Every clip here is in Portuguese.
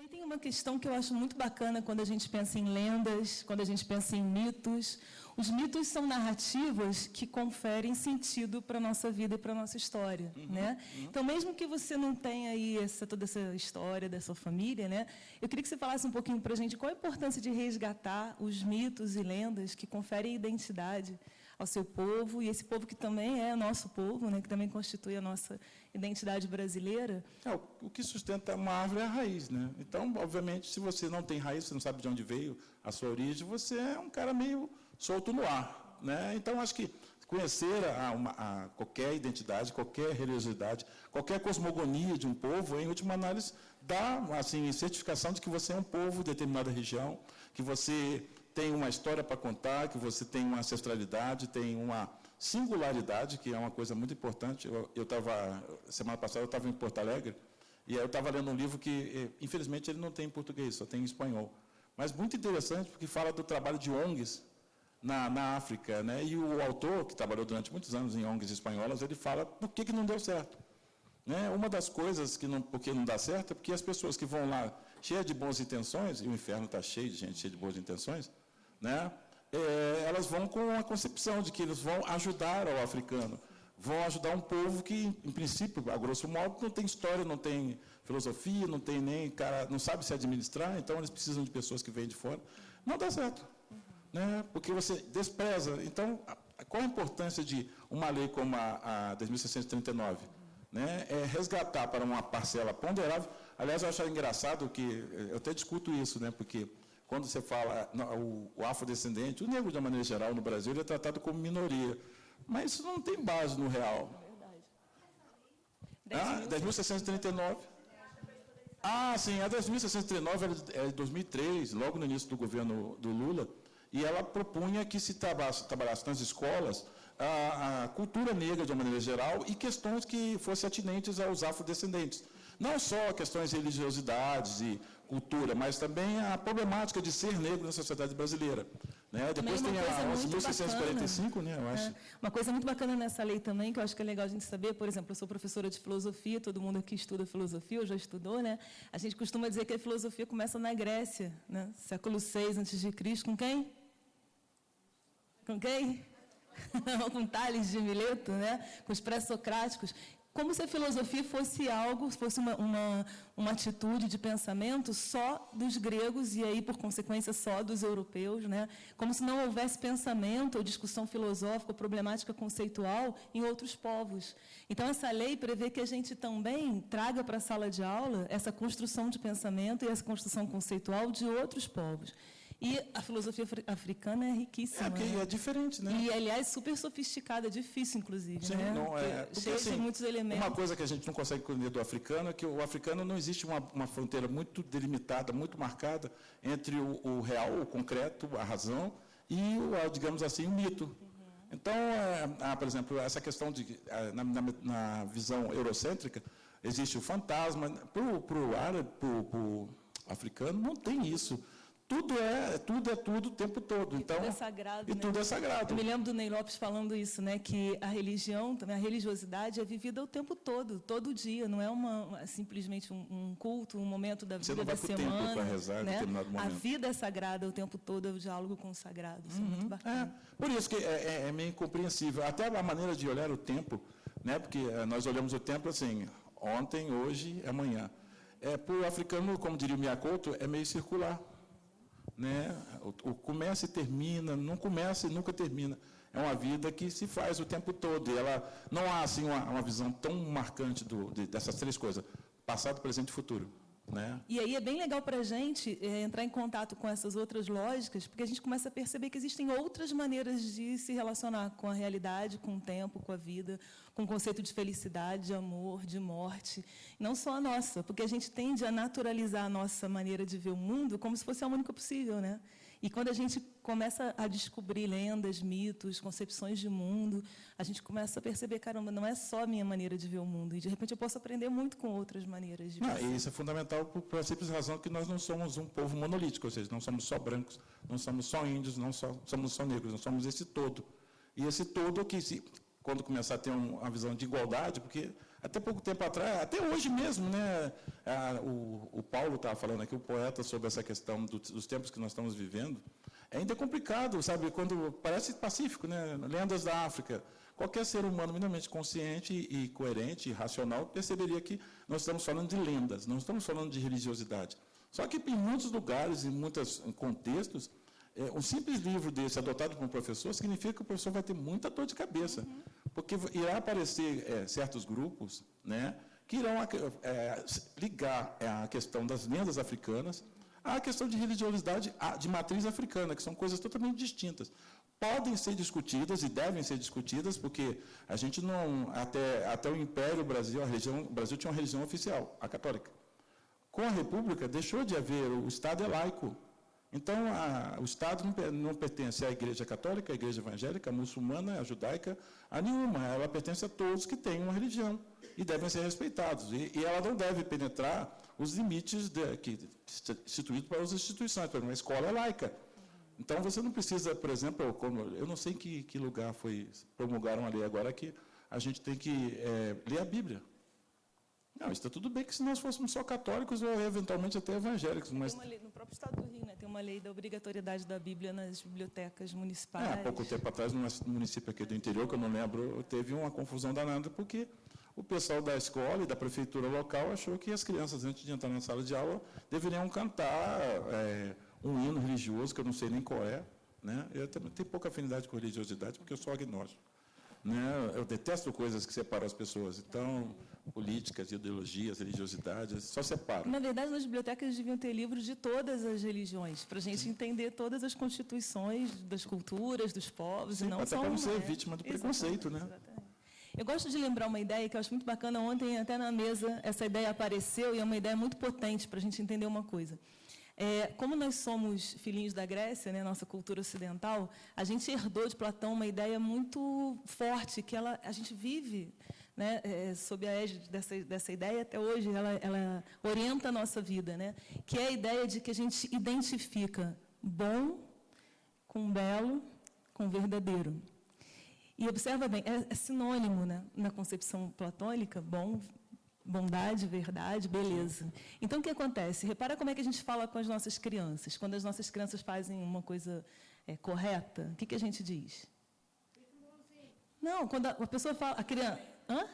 aí tem uma questão que eu acho muito bacana quando a gente pensa em lendas, quando a gente pensa em mitos. Os mitos são narrativas que conferem sentido para a nossa vida e para a nossa história. Né? Então, mesmo que você não tenha aí toda essa história da sua família, né, eu queria que você falasse um pouquinho para a gente qual a importância de resgatar os mitos e lendas que conferem identidade ao seu povo, e esse povo que também é nosso povo, né, que também constitui a nossa identidade brasileira. O que sustenta uma árvore é a raiz, né? Então, obviamente, se você não tem raiz, você não sabe de onde veio a sua origem, você é um cara meio solto no ar, né? Então, acho que conhecer a qualquer identidade, qualquer religiosidade, qualquer cosmogonia de um povo, em última análise, dá assim, certificação de que você é um povo de determinada região, que você tem uma história para contar, que você tem uma ancestralidade, tem uma singularidade, que é uma coisa muito importante. Semana passada, eu estava em Porto Alegre, e aí eu estava lendo um livro que, infelizmente, ele não tem em português, só tem em espanhol. Mas muito interessante, porque fala do trabalho de ONGs na África, né? E o autor, que trabalhou durante muitos anos em ONGs espanholas, ele fala por que não deu certo. Né? Uma das coisas porque não dá certo é porque as pessoas que vão lá cheias de boas intenções, e o inferno está cheio de gente cheia de boas intenções, né? Elas vão com a concepção de que eles vão ajudar ao africano, vão ajudar um povo que, em princípio, a grosso modo, não tem história, não tem filosofia, não tem nem cara, não sabe se administrar, então eles precisam de pessoas que vêm de fora. Não dá certo, né? Porque você despreza. Então, qual a importância de uma lei como a 10.639? Né? É resgatar para uma parcela ponderável. Aliás, eu acho engraçado que eu até discuto isso, né? Porque quando você fala o afrodescendente, o negro, de uma maneira geral, no Brasil, ele é tratado como minoria. Mas isso não tem base no real. Verdade. 10.639. Sim, a 10.639 é de 2003, logo no início do governo do Lula, e ela propunha que se trabalhasse nas escolas a cultura negra, de uma maneira geral, e questões que fossem atinentes aos afrodescendentes. Não só questões de religiosidades e cultura, mas também a problemática de ser negro na sociedade brasileira. Né? Depois tem a 11.645, né, eu acho. Uma coisa muito bacana nessa lei também, que eu acho que é legal a gente saber, por exemplo, eu sou professora de filosofia, todo mundo aqui estuda filosofia, ou já estudou, né? A gente costuma dizer que a filosofia começa na Grécia, né? Século VI a.C., com quem? Com quem? Com Tales de Mileto, né? Com os pré-socráticos. Como se a filosofia fosse algo, fosse uma atitude de pensamento só dos gregos e aí, por consequência, só dos europeus, né? Como se não houvesse pensamento ou discussão filosófica ou problemática conceitual em outros povos. Então, essa lei prevê que a gente também traga para a sala de aula essa construção de pensamento e essa construção conceitual de outros povos. E a filosofia africana é riquíssima. É diferente, né? E, aliás, super sofisticada, difícil, inclusive. Sim, né? não é. Cheia de muitos elementos. Uma coisa que a gente não consegue entender do africano é que o africano não existe uma fronteira muito delimitada, muito marcada entre o real, o concreto, a razão, e, digamos assim, o mito. Então, por exemplo, essa questão de, na visão eurocêntrica, existe o fantasma. Para o árabe, para o africano, não tem isso. Tudo é tudo o tempo todo. Então, tudo é sagrado. E tudo é sagrado. Eu me lembro do Ney Lopes falando isso, né, que a religião, a religiosidade é vivida o tempo todo dia. Não é simplesmente um culto, um momento da vida da semana. Você não vai para o templo para rezar, né? Em determinado momento. A vida é sagrada o tempo todo, é o diálogo com o sagrado. Isso é muito bacana. Por isso que é meio incompreensível. Até a maneira de olhar o tempo, né, porque nós olhamos o tempo assim, ontem, hoje, amanhã. Para o africano, como diria o Miyakoto, é meio circular. Né? O começa e termina, não começa e nunca termina. É uma vida que se faz o tempo todo. E ela não há assim uma visão tão marcante dessas três coisas: passado, presente e futuro. Né? E aí é bem legal para a gente entrar em contato com essas outras lógicas, porque a gente começa a perceber que existem outras maneiras de se relacionar com a realidade, com o tempo, com a vida, com o conceito de felicidade, de amor, de morte. Não só a nossa, porque a gente tende a naturalizar a nossa maneira de ver o mundo como se fosse a única possível, né? E quando a gente começa a descobrir lendas, mitos, concepções de mundo, a gente começa a perceber, caramba, não é só a minha maneira de ver o mundo. E, de repente, eu posso aprender muito com outras maneiras de ver. E isso é fundamental por simples razão que nós não somos um povo monolítico, ou seja, não somos só brancos, não somos só índios, não somos só negros, nós somos esse todo. E esse todo que, quando começar a ter uma visão de igualdade, porque até pouco tempo atrás, até hoje mesmo, né, o Paulo estava falando aqui, o poeta, sobre essa questão dos tempos que nós estamos vivendo. Ainda é complicado, sabe, quando parece pacífico, né, lendas da África. Qualquer ser humano minimamente consciente e coerente e racional perceberia que nós estamos falando de lendas, não estamos falando de religiosidade. Só que em muitos lugares, em muitos contextos, um simples livro desse adotado por um professor significa que o professor vai ter muita dor de cabeça, porque irá aparecer certos grupos, né, que irão ligar a questão das lendas africanas à questão de religiosidade de matriz africana, que são coisas totalmente distintas. Podem ser discutidas e devem ser discutidas, porque a gente não, até o Império Brasil, o Brasil tinha uma religião oficial, a católica. Com a República, deixou de haver, o Estado é laico. Então, o Estado não pertence à Igreja Católica, à Igreja Evangélica, à muçulmana, à judaica, a nenhuma. Ela pertence a todos que têm uma religião e devem ser respeitados. E ela não deve penetrar os limites instituídos para as instituições. Por exemplo, a escola é laica. Então, você não precisa, por exemplo, eu não sei em que lugar promulgaram a lei agora que a gente tem que ler a Bíblia. Não, está tudo bem que se nós fôssemos só católicos ou eventualmente até evangélicos. Mas... Tem uma lei, no próprio Estado do Rio, né, tem uma lei da obrigatoriedade da Bíblia nas bibliotecas municipais. Há pouco tempo atrás, num município aqui do interior, que eu não lembro, teve uma confusão danada, porque o pessoal da escola e da prefeitura local achou que as crianças, antes de entrar na sala de aula, deveriam cantar um hino religioso, que eu não sei nem qual é. Né? Eu também tenho pouca afinidade com religiosidade, porque eu sou agnóstico. Né? Eu detesto coisas que separam as pessoas. Então, políticas, ideologias, religiosidades, só separam. Na verdade, nas bibliotecas deviam ter livros de todas as religiões, para a gente entender todas as constituições das culturas, dos povos. Sim, e não até para não ser vítima do preconceito. Né? Exatamente. Eu gosto de lembrar uma ideia que eu acho muito bacana. Ontem, até na mesa, essa ideia apareceu, e é uma ideia muito potente para a gente entender uma coisa. Como nós somos filhinhos da Grécia, né, nossa cultura ocidental, a gente herdou de Platão uma ideia muito forte, que a gente vive, né, sob a égide dessa ideia até hoje, ela orienta a nossa vida, né, que é a ideia de que a gente identifica bom com belo, com verdadeiro. E observa bem, é sinônimo, né, na concepção platônica, bom, bondade, verdade, beleza. Então, o que acontece? Repara como é que a gente fala com as nossas crianças. Quando as nossas crianças fazem uma coisa correta, o que a gente diz? Não, quando a pessoa fala... A criança... Hã?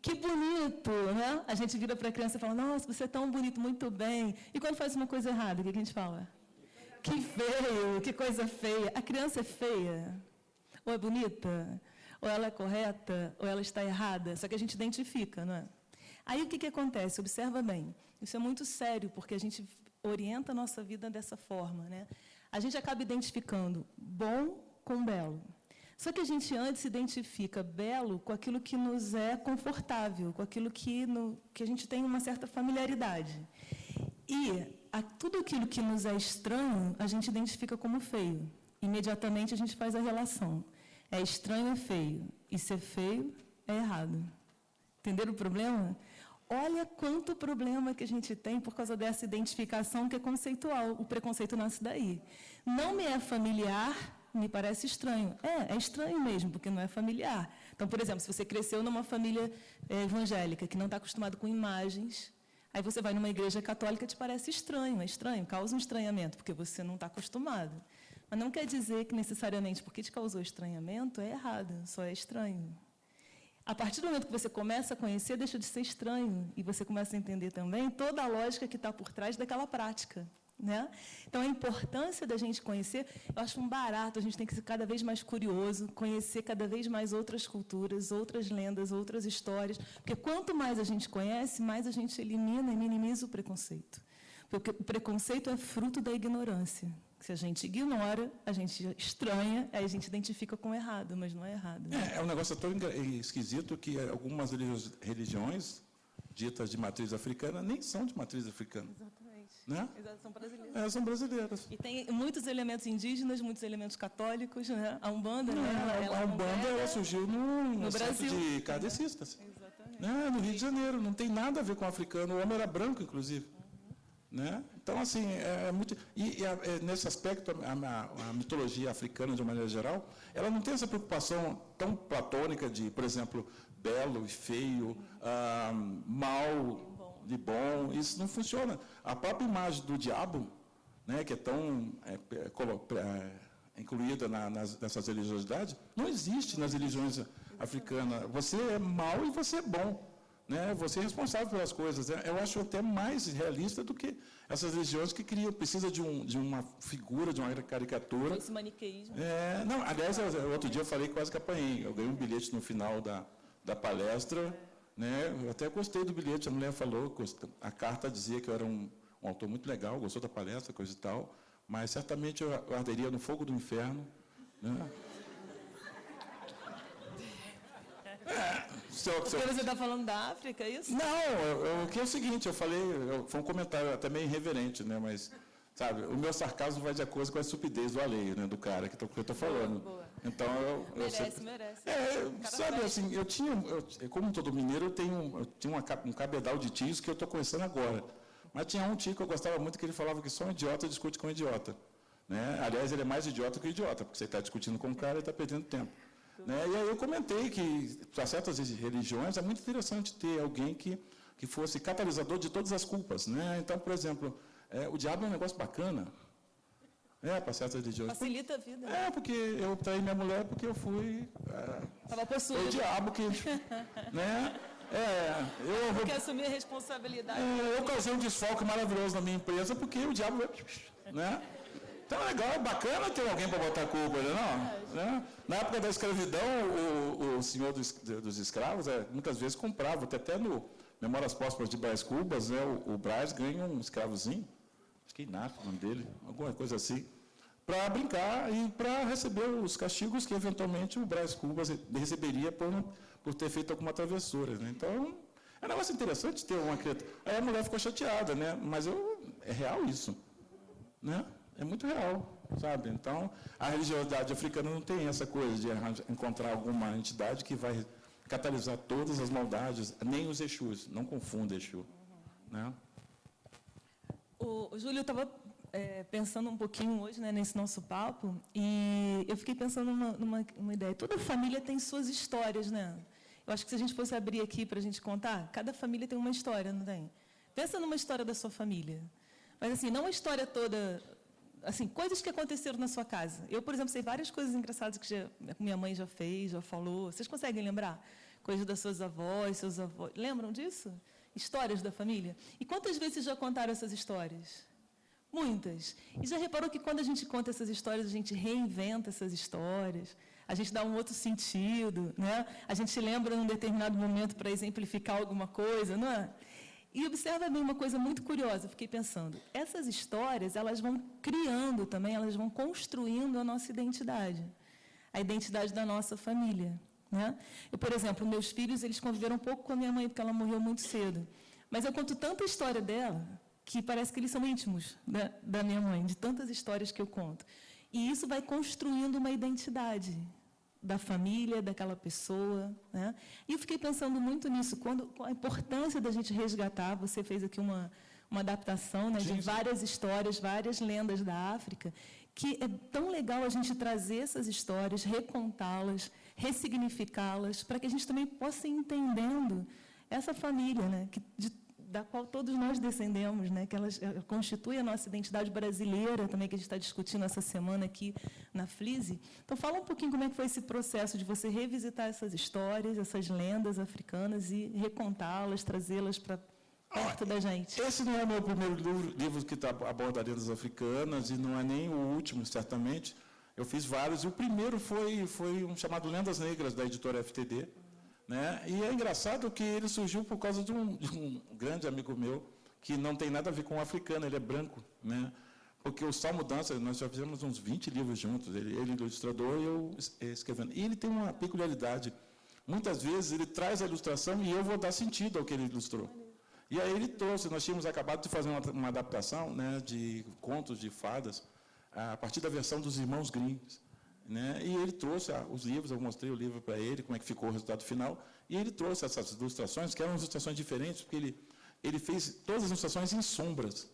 Que bonito, né? A gente vira para a criança e fala, nossa, você é tão bonito, muito bem. E quando faz uma coisa errada, o que a gente fala? Que feio, que coisa feia. A criança é feia? Ou é bonita? Ou ela é correta? Ou ela está errada? Só que a gente identifica, não é? Aí, o que acontece? Observa bem. Isso é muito sério, porque a gente orienta a nossa vida dessa forma. Né? A gente acaba identificando bom com belo. Só que a gente antes identifica belo com aquilo que nos é confortável, com aquilo que a gente tem uma certa familiaridade. E tudo aquilo que nos é estranho, a gente identifica como feio. Imediatamente, a gente faz a relação. É estranho, é feio. E ser feio é errado. Entenderam o problema? Olha quanto problema que a gente tem por causa dessa identificação que é conceitual. O preconceito nasce daí. Não me é familiar, me parece estranho. É estranho mesmo, porque não é familiar. Então, por exemplo, se você cresceu numa família evangélica que não está acostumado com imagens, aí você vai numa igreja católica e te parece estranho, causa um estranhamento, porque você não está acostumado. Mas não quer dizer que necessariamente porque te causou estranhamento é errado, só é estranho. A partir do momento que você começa a conhecer, deixa de ser estranho. E você começa a entender também toda a lógica que está por trás daquela prática. Né? Então, a importância da gente conhecer, eu acho um barato, a gente tem que ser cada vez mais curioso, conhecer cada vez mais outras culturas, outras lendas, outras histórias. Porque quanto mais a gente conhece, mais a gente elimina e minimiza o preconceito. Porque o preconceito é fruto da ignorância. Se a gente ignora, a gente estranha, aí a gente identifica com errado, mas não é errado. Né? É um negócio tão esquisito que algumas religiões ditas de matriz africana nem são de matriz africana. Exatamente. Né? São brasileiras. São brasileiras. E tem muitos elementos indígenas, muitos elementos católicos. Né? A Umbanda, a Umbanda surgiu no Brasil de kardecistas. Exatamente. Né? No Rio de Janeiro, não tem nada a ver com o africano. O homem era branco, inclusive. Né? Então, assim, muito... nesse aspecto, a mitologia africana, de uma maneira geral, ela não tem essa preocupação tão platônica de, por exemplo, belo e feio, mal e bom. Isso não funciona. A própria imagem do diabo, né, que é tão incluída nessas religiosidades, não existe nas religiões africanas. Você é mau e você é bom. Né? Você é responsável pelas coisas. Eu acho até mais realista do que essas religiões que precisa de uma figura, de uma caricatura. Esse maniqueísmo. Não, aliás, outro dia eu falei, quase que apanhei. Eu ganhei um bilhete no final da palestra. Né? Eu até gostei do bilhete, a mulher falou, a carta dizia que eu era um autor muito legal, gostou da palestra, coisa e tal, mas certamente eu arderia no fogo do inferno. Né? Porque você está falando da África, é isso? Não, o que é o seguinte, eu falei, foi um comentário até meio irreverente, né, mas, sabe, o meu sarcasmo vai de acordo com a estupidez do alheio, né, do cara que eu estou falando. Boa. Então, Merece. Sabe, assim, como todo mineiro, eu tinha um cabedal de tios que eu estou conhecendo agora. Mas tinha um tio que eu gostava muito, que ele falava que só um idiota discute com um idiota. Né? Aliás, ele é mais idiota que idiota, porque você está discutindo com um cara e está perdendo tempo. Né? E aí eu comentei que, para certas religiões, é muito interessante ter alguém que fosse catalisador de todas as culpas. Né? Então, por exemplo, o diabo é um negócio bacana. Para certas religiões. Facilita a vida. Porque eu traí minha mulher porque eu fui... Estava possuído. O diabo que... né? Quer assumir a responsabilidade. Eu causei um desfalque maravilhoso na minha empresa porque o diabo... Né? Então é legal, é bacana ter alguém para botar a culpa, não? Né? Na época da escravidão, o senhor dos escravos muitas vezes comprava, até no Memórias Póstumas de Brás Cubas, né, o Brás ganha um escravozinho, acho que é Inácio o nome dele, alguma coisa assim, para brincar e para receber os castigos que eventualmente o Brás Cubas receberia por ter feito alguma travessura. Né? Então, é um negócio interessante ter uma criatura. Aí a mulher ficou chateada, né? Mas é real isso. Né? É muito real, sabe? Então, a religiosidade africana não tem essa coisa de encontrar alguma entidade que vai catalisar todas as maldades, nem os Exus, não confunda Exu. Né? O Júlio estava pensando um pouquinho hoje, né, nesse nosso papo, e eu fiquei pensando numa ideia. Toda família tem suas histórias, né? Eu acho que se a gente fosse abrir aqui para a gente contar, cada família tem uma história, não tem? Pensa numa história da sua família. Mas, assim, não a história toda... Assim, coisas que aconteceram na sua casa. Eu, por exemplo, sei várias coisas engraçadas que minha mãe já fez, já falou. Vocês conseguem lembrar? Coisas das suas avós, seus avós. Lembram disso? Histórias da família. E quantas vezes vocês já contaram essas histórias? Muitas. E já reparou que quando a gente conta essas histórias, a gente reinventa essas histórias, a gente dá um outro sentido, né? A gente lembra num determinado momento para exemplificar alguma coisa, não é? E observa bem uma coisa muito curiosa, fiquei pensando, essas histórias, elas vão criando também, elas vão construindo a nossa identidade, a identidade da nossa família. Né? Eu, por exemplo, meus filhos, eles conviveram um pouco com a minha mãe, porque ela morreu muito cedo. Mas eu conto tanta história dela, que parece que eles são íntimos da minha mãe, de tantas histórias que eu conto. E isso vai construindo uma identidade da família, daquela pessoa. Né? E eu fiquei pensando muito nisso, com a importância da gente resgatar. Você fez aqui uma adaptação, né, de várias histórias, várias lendas da África, que é tão legal a gente trazer essas histórias, recontá-las, ressignificá-las, para que a gente também possa ir entendendo essa família, né, da qual todos nós descendemos, né, que elas constituem a nossa identidade brasileira, também que a gente está discutindo essa semana aqui na FLISE. Então, fala um pouquinho como é que foi esse processo de você revisitar essas histórias, essas lendas africanas e recontá-las, trazê-las para perto da gente. Esse não é o meu primeiro livro que aborda lendas africanas e não é nem o último, certamente. Eu fiz vários. E o primeiro foi um chamado Lendas Negras, da editora FTD. Né? E é engraçado que ele surgiu por causa de um grande amigo meu, que não tem nada a ver com o africano, ele é branco. Né? Porque o Salmo Dança, nós já fizemos uns 20 livros juntos, ele é ilustrador e eu escrevendo. E ele tem uma peculiaridade. Muitas vezes ele traz a ilustração e eu vou dar sentido ao que ele ilustrou. E aí ele trouxe, nós tínhamos acabado de fazer uma adaptação, né, de contos de fadas, a partir da versão dos Irmãos Grimm. Né? E ele trouxe os livros, eu mostrei o livro para ele, como é que ficou o resultado final, e ele trouxe essas ilustrações, que eram ilustrações diferentes, porque ele fez todas as ilustrações em sombras.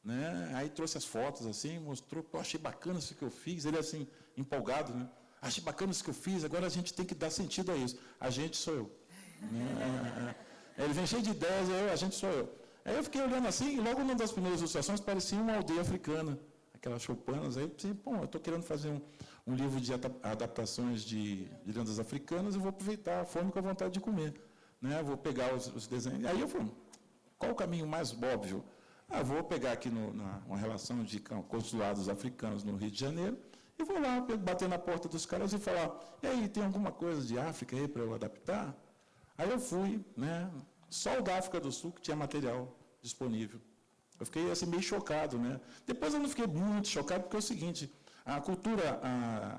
né? Aí trouxe as fotos, assim, mostrou, pô, achei bacana isso que eu fiz. Ele, assim, empolgado, né? Achei bacana isso que eu fiz, agora a gente tem que dar sentido a isso. A gente sou eu. Né? Ele vem cheio de ideias, a gente sou eu. Aí eu fiquei olhando assim, e logo uma das primeiras ilustrações parecia uma aldeia africana, aquelas choupanas. Aí eu pensei, pô, eu estou querendo fazer um livro de adaptações de lendas africanas, eu vou aproveitar a fome com a vontade de comer. Né? Vou pegar os desenhos. Aí eu falei, qual o caminho mais óbvio? Vou pegar aqui uma relação de consulados africanos no Rio de Janeiro, e vou lá bater na porta dos caras e falar, e aí, tem alguma coisa de África aí para eu adaptar? Aí eu fui, né? Só o da África do Sul que tinha material disponível. Eu fiquei assim, meio chocado. Né? Depois eu não fiquei muito chocado, porque é o seguinte, a cultura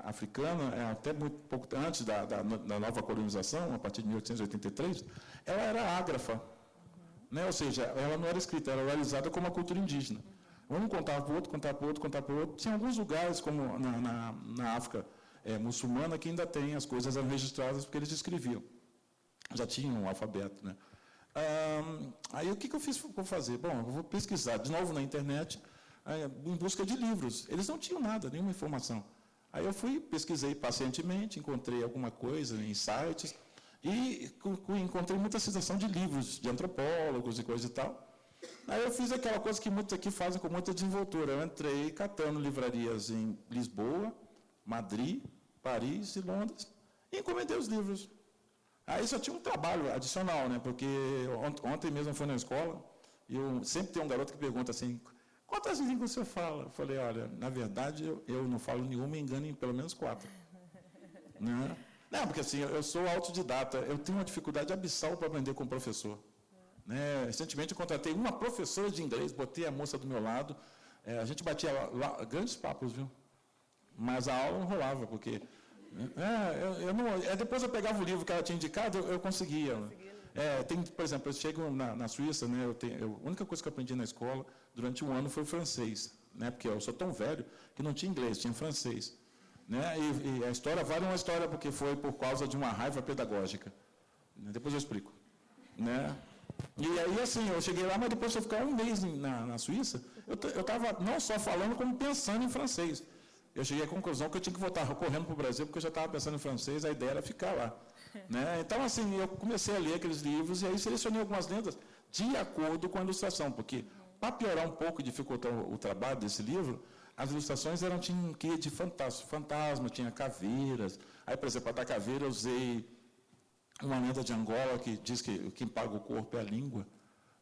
africana, até muito pouco antes da nova colonização, a partir de 1883, ela era ágrafa. Né? Ou seja, ela não era escrita, era oralizada como a cultura indígena. Um contava para o outro, contava para o outro, contava para o outro. Tinha alguns lugares, como na África muçulmana, que ainda tem, as coisas eram registradas porque eles escreviam. Já tinham um alfabeto. Né? Aí o que eu vou fazer? Bom, eu vou pesquisar de novo na internet, em busca de livros. Eles não tinham nada, nenhuma informação. Aí eu fui, pesquisei pacientemente, encontrei alguma coisa em sites, e encontrei muita citação de livros, de antropólogos e coisa e tal. Aí eu fiz aquela coisa que muitos aqui fazem com muita desenvoltura. Eu entrei catando livrarias em Lisboa, Madrid, Paris e Londres, e encomendei os livros. Aí só tinha um trabalho adicional, né? Porque ontem mesmo eu fui na escola, e sempre tem um garoto que pergunta assim, quantas línguas você fala? Eu falei, olha, na verdade, eu não falo nenhuma e engano em pelo menos 4. Né? Não, porque assim, eu sou autodidata, eu tenho uma dificuldade abissal para aprender com o professor. Né? Recentemente eu contratei uma professora de inglês, botei a moça do meu lado, a gente batia lá, grandes papos, viu? Mas a aula não rolava, porque... depois eu pegava o livro que ela tinha indicado, eu conseguia. Por exemplo, eu chego na Suíça, né, a única coisa que eu aprendi na escola durante um ano foi o francês, né, porque eu sou tão velho que não tinha inglês, tinha francês. Né, e a história vale uma história porque foi por causa de uma raiva pedagógica. Depois eu explico. Né? E aí, assim, eu cheguei lá, mas depois de eu ficar um mês na Suíça, eu estava não só falando, como pensando em francês. Eu cheguei à conclusão que eu tinha que voltar correndo para o Brasil, porque eu já estava pensando em francês, a ideia era ficar lá. Né? Então, assim, eu comecei a ler aqueles livros, e aí selecionei algumas lendas de acordo com a ilustração, porque, para piorar um pouco e dificultar o trabalho desse livro, as ilustrações tinham um quê de fantasma, tinha caveiras. Aí, por exemplo, para dar caveira, eu usei uma lenda de Angola que diz que quem paga o corpo é a língua,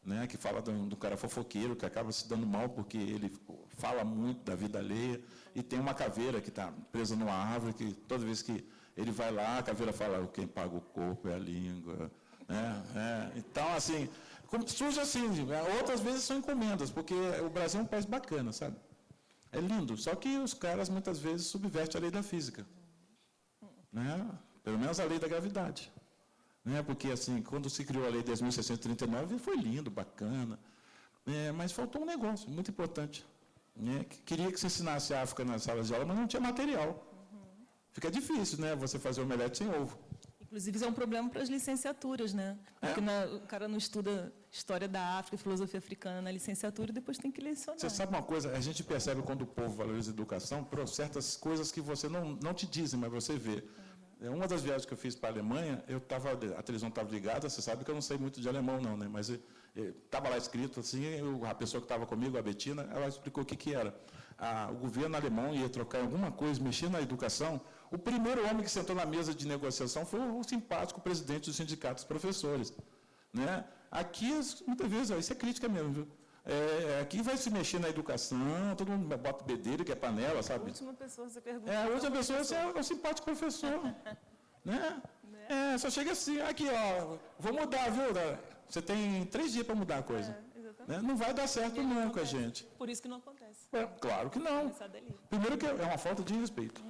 né, que fala do cara fofoqueiro, que acaba se dando mal porque ele fala muito da vida alheia, e tem uma caveira que está presa numa árvore, que toda vez que ele vai lá, a caveira fala, quem paga o corpo é a língua. Né? Então, assim, surge assim, outras vezes são encomendas, porque o Brasil é um país bacana, sabe? É lindo, só que os caras muitas vezes subvertem a lei da física. Né? Pelo menos a lei da gravidade. Né? Porque, assim, quando se criou a lei 10.639, foi lindo, bacana, mas faltou um negócio muito importante. Né? Queria que se ensinasse a África nas salas de aula, mas não tinha material. Fica difícil, né, você fazer omelete sem ovo. Inclusive, isso é um problema para as licenciaturas, né? Porque o cara não estuda história da África e filosofia africana na licenciatura e depois tem que lecionar. Você sabe uma coisa? A gente percebe quando o povo valoriza a educação por certas coisas que você não te dizem, mas você vê. Uma das viagens que eu fiz para a Alemanha, a televisão estava ligada, você sabe que eu não sei muito de alemão, não, né? Mas estava lá escrito assim, a pessoa que estava comigo, a Betina, ela explicou o que era. O governo alemão ia trocar alguma coisa, mexer na educação. O primeiro homem que sentou na mesa de negociação foi o simpático presidente do sindicato dos professores. Né? Aqui, muitas vezes, isso é crítica mesmo, viu? Aqui vai se mexer na educação, todo mundo bota bedelho, que é panela, sabe? A última pessoa você pergunta. A última pessoa é o simpático professor. Né? Só chega assim, aqui, ó, vou mudar, viu? Você tem 3 dias para mudar a coisa. Né? Não vai dar certo nunca, gente. Por isso que não acontece. Claro que não. Primeiro que é uma falta de respeito.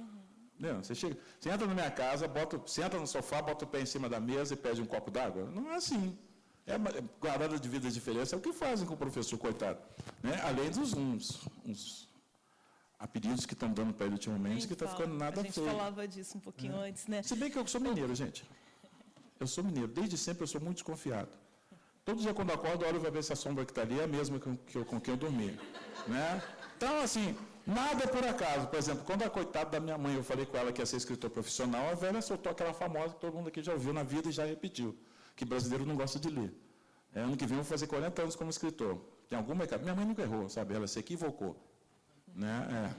Você entra na minha casa, senta no sofá, bota o pé em cima da mesa e pede um copo d'água. Não é assim. Guardada de vida de diferença é o que fazem com o professor, coitado. Né? Além dos uns apelidos que estão dando para ele ultimamente, que está ficando nada feio. A gente falava disso um pouquinho antes, né? Se bem que eu sou mineiro, gente. Eu sou mineiro. Desde sempre eu sou muito desconfiado. Todo dia, quando eu acordo, eu olho para ver se a sombra que está ali é a mesma com quem eu dormi. Né? Então, assim, nada é por acaso. Por exemplo, quando a coitada da minha mãe, eu falei com ela que ia ser escritor profissional, a velha soltou aquela famosa que todo mundo aqui já ouviu na vida e já repetiu, que brasileiro não gosta de ler. Ano que vem eu vou fazer 40 anos como escritor. Tem alguma... Minha mãe nunca errou, sabe? Ela se equivocou. Né?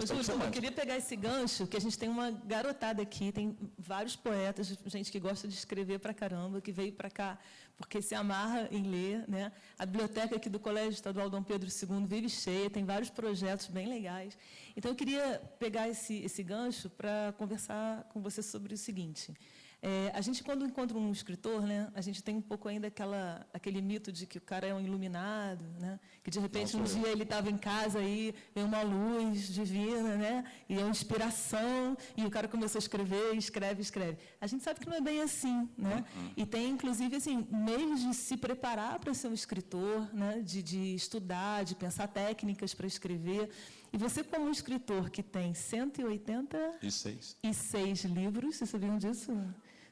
Júlio, eu queria pegar esse gancho, que a gente tem uma garotada aqui, tem vários poetas, gente que gosta de escrever pra caramba, que veio para cá porque se amarra em ler. Né? A biblioteca aqui do Colégio Estadual Dom Pedro II vive cheia, tem vários projetos bem legais. Então, eu queria pegar esse gancho para conversar com você sobre o seguinte. A gente, quando encontra um escritor, né, a gente tem um pouco ainda aquele mito de que o cara é um iluminado, né, que, de repente, um dia ele estava em casa e veio uma luz divina, né, e é uma inspiração, e o cara começou a escrever, escreve. A gente sabe que não é bem assim. Né? E tem, inclusive, assim, meios de se preparar para ser um escritor, né, de estudar, de pensar técnicas para escrever. E você, como um escritor que tem 186 livros, vocês sabiam disso?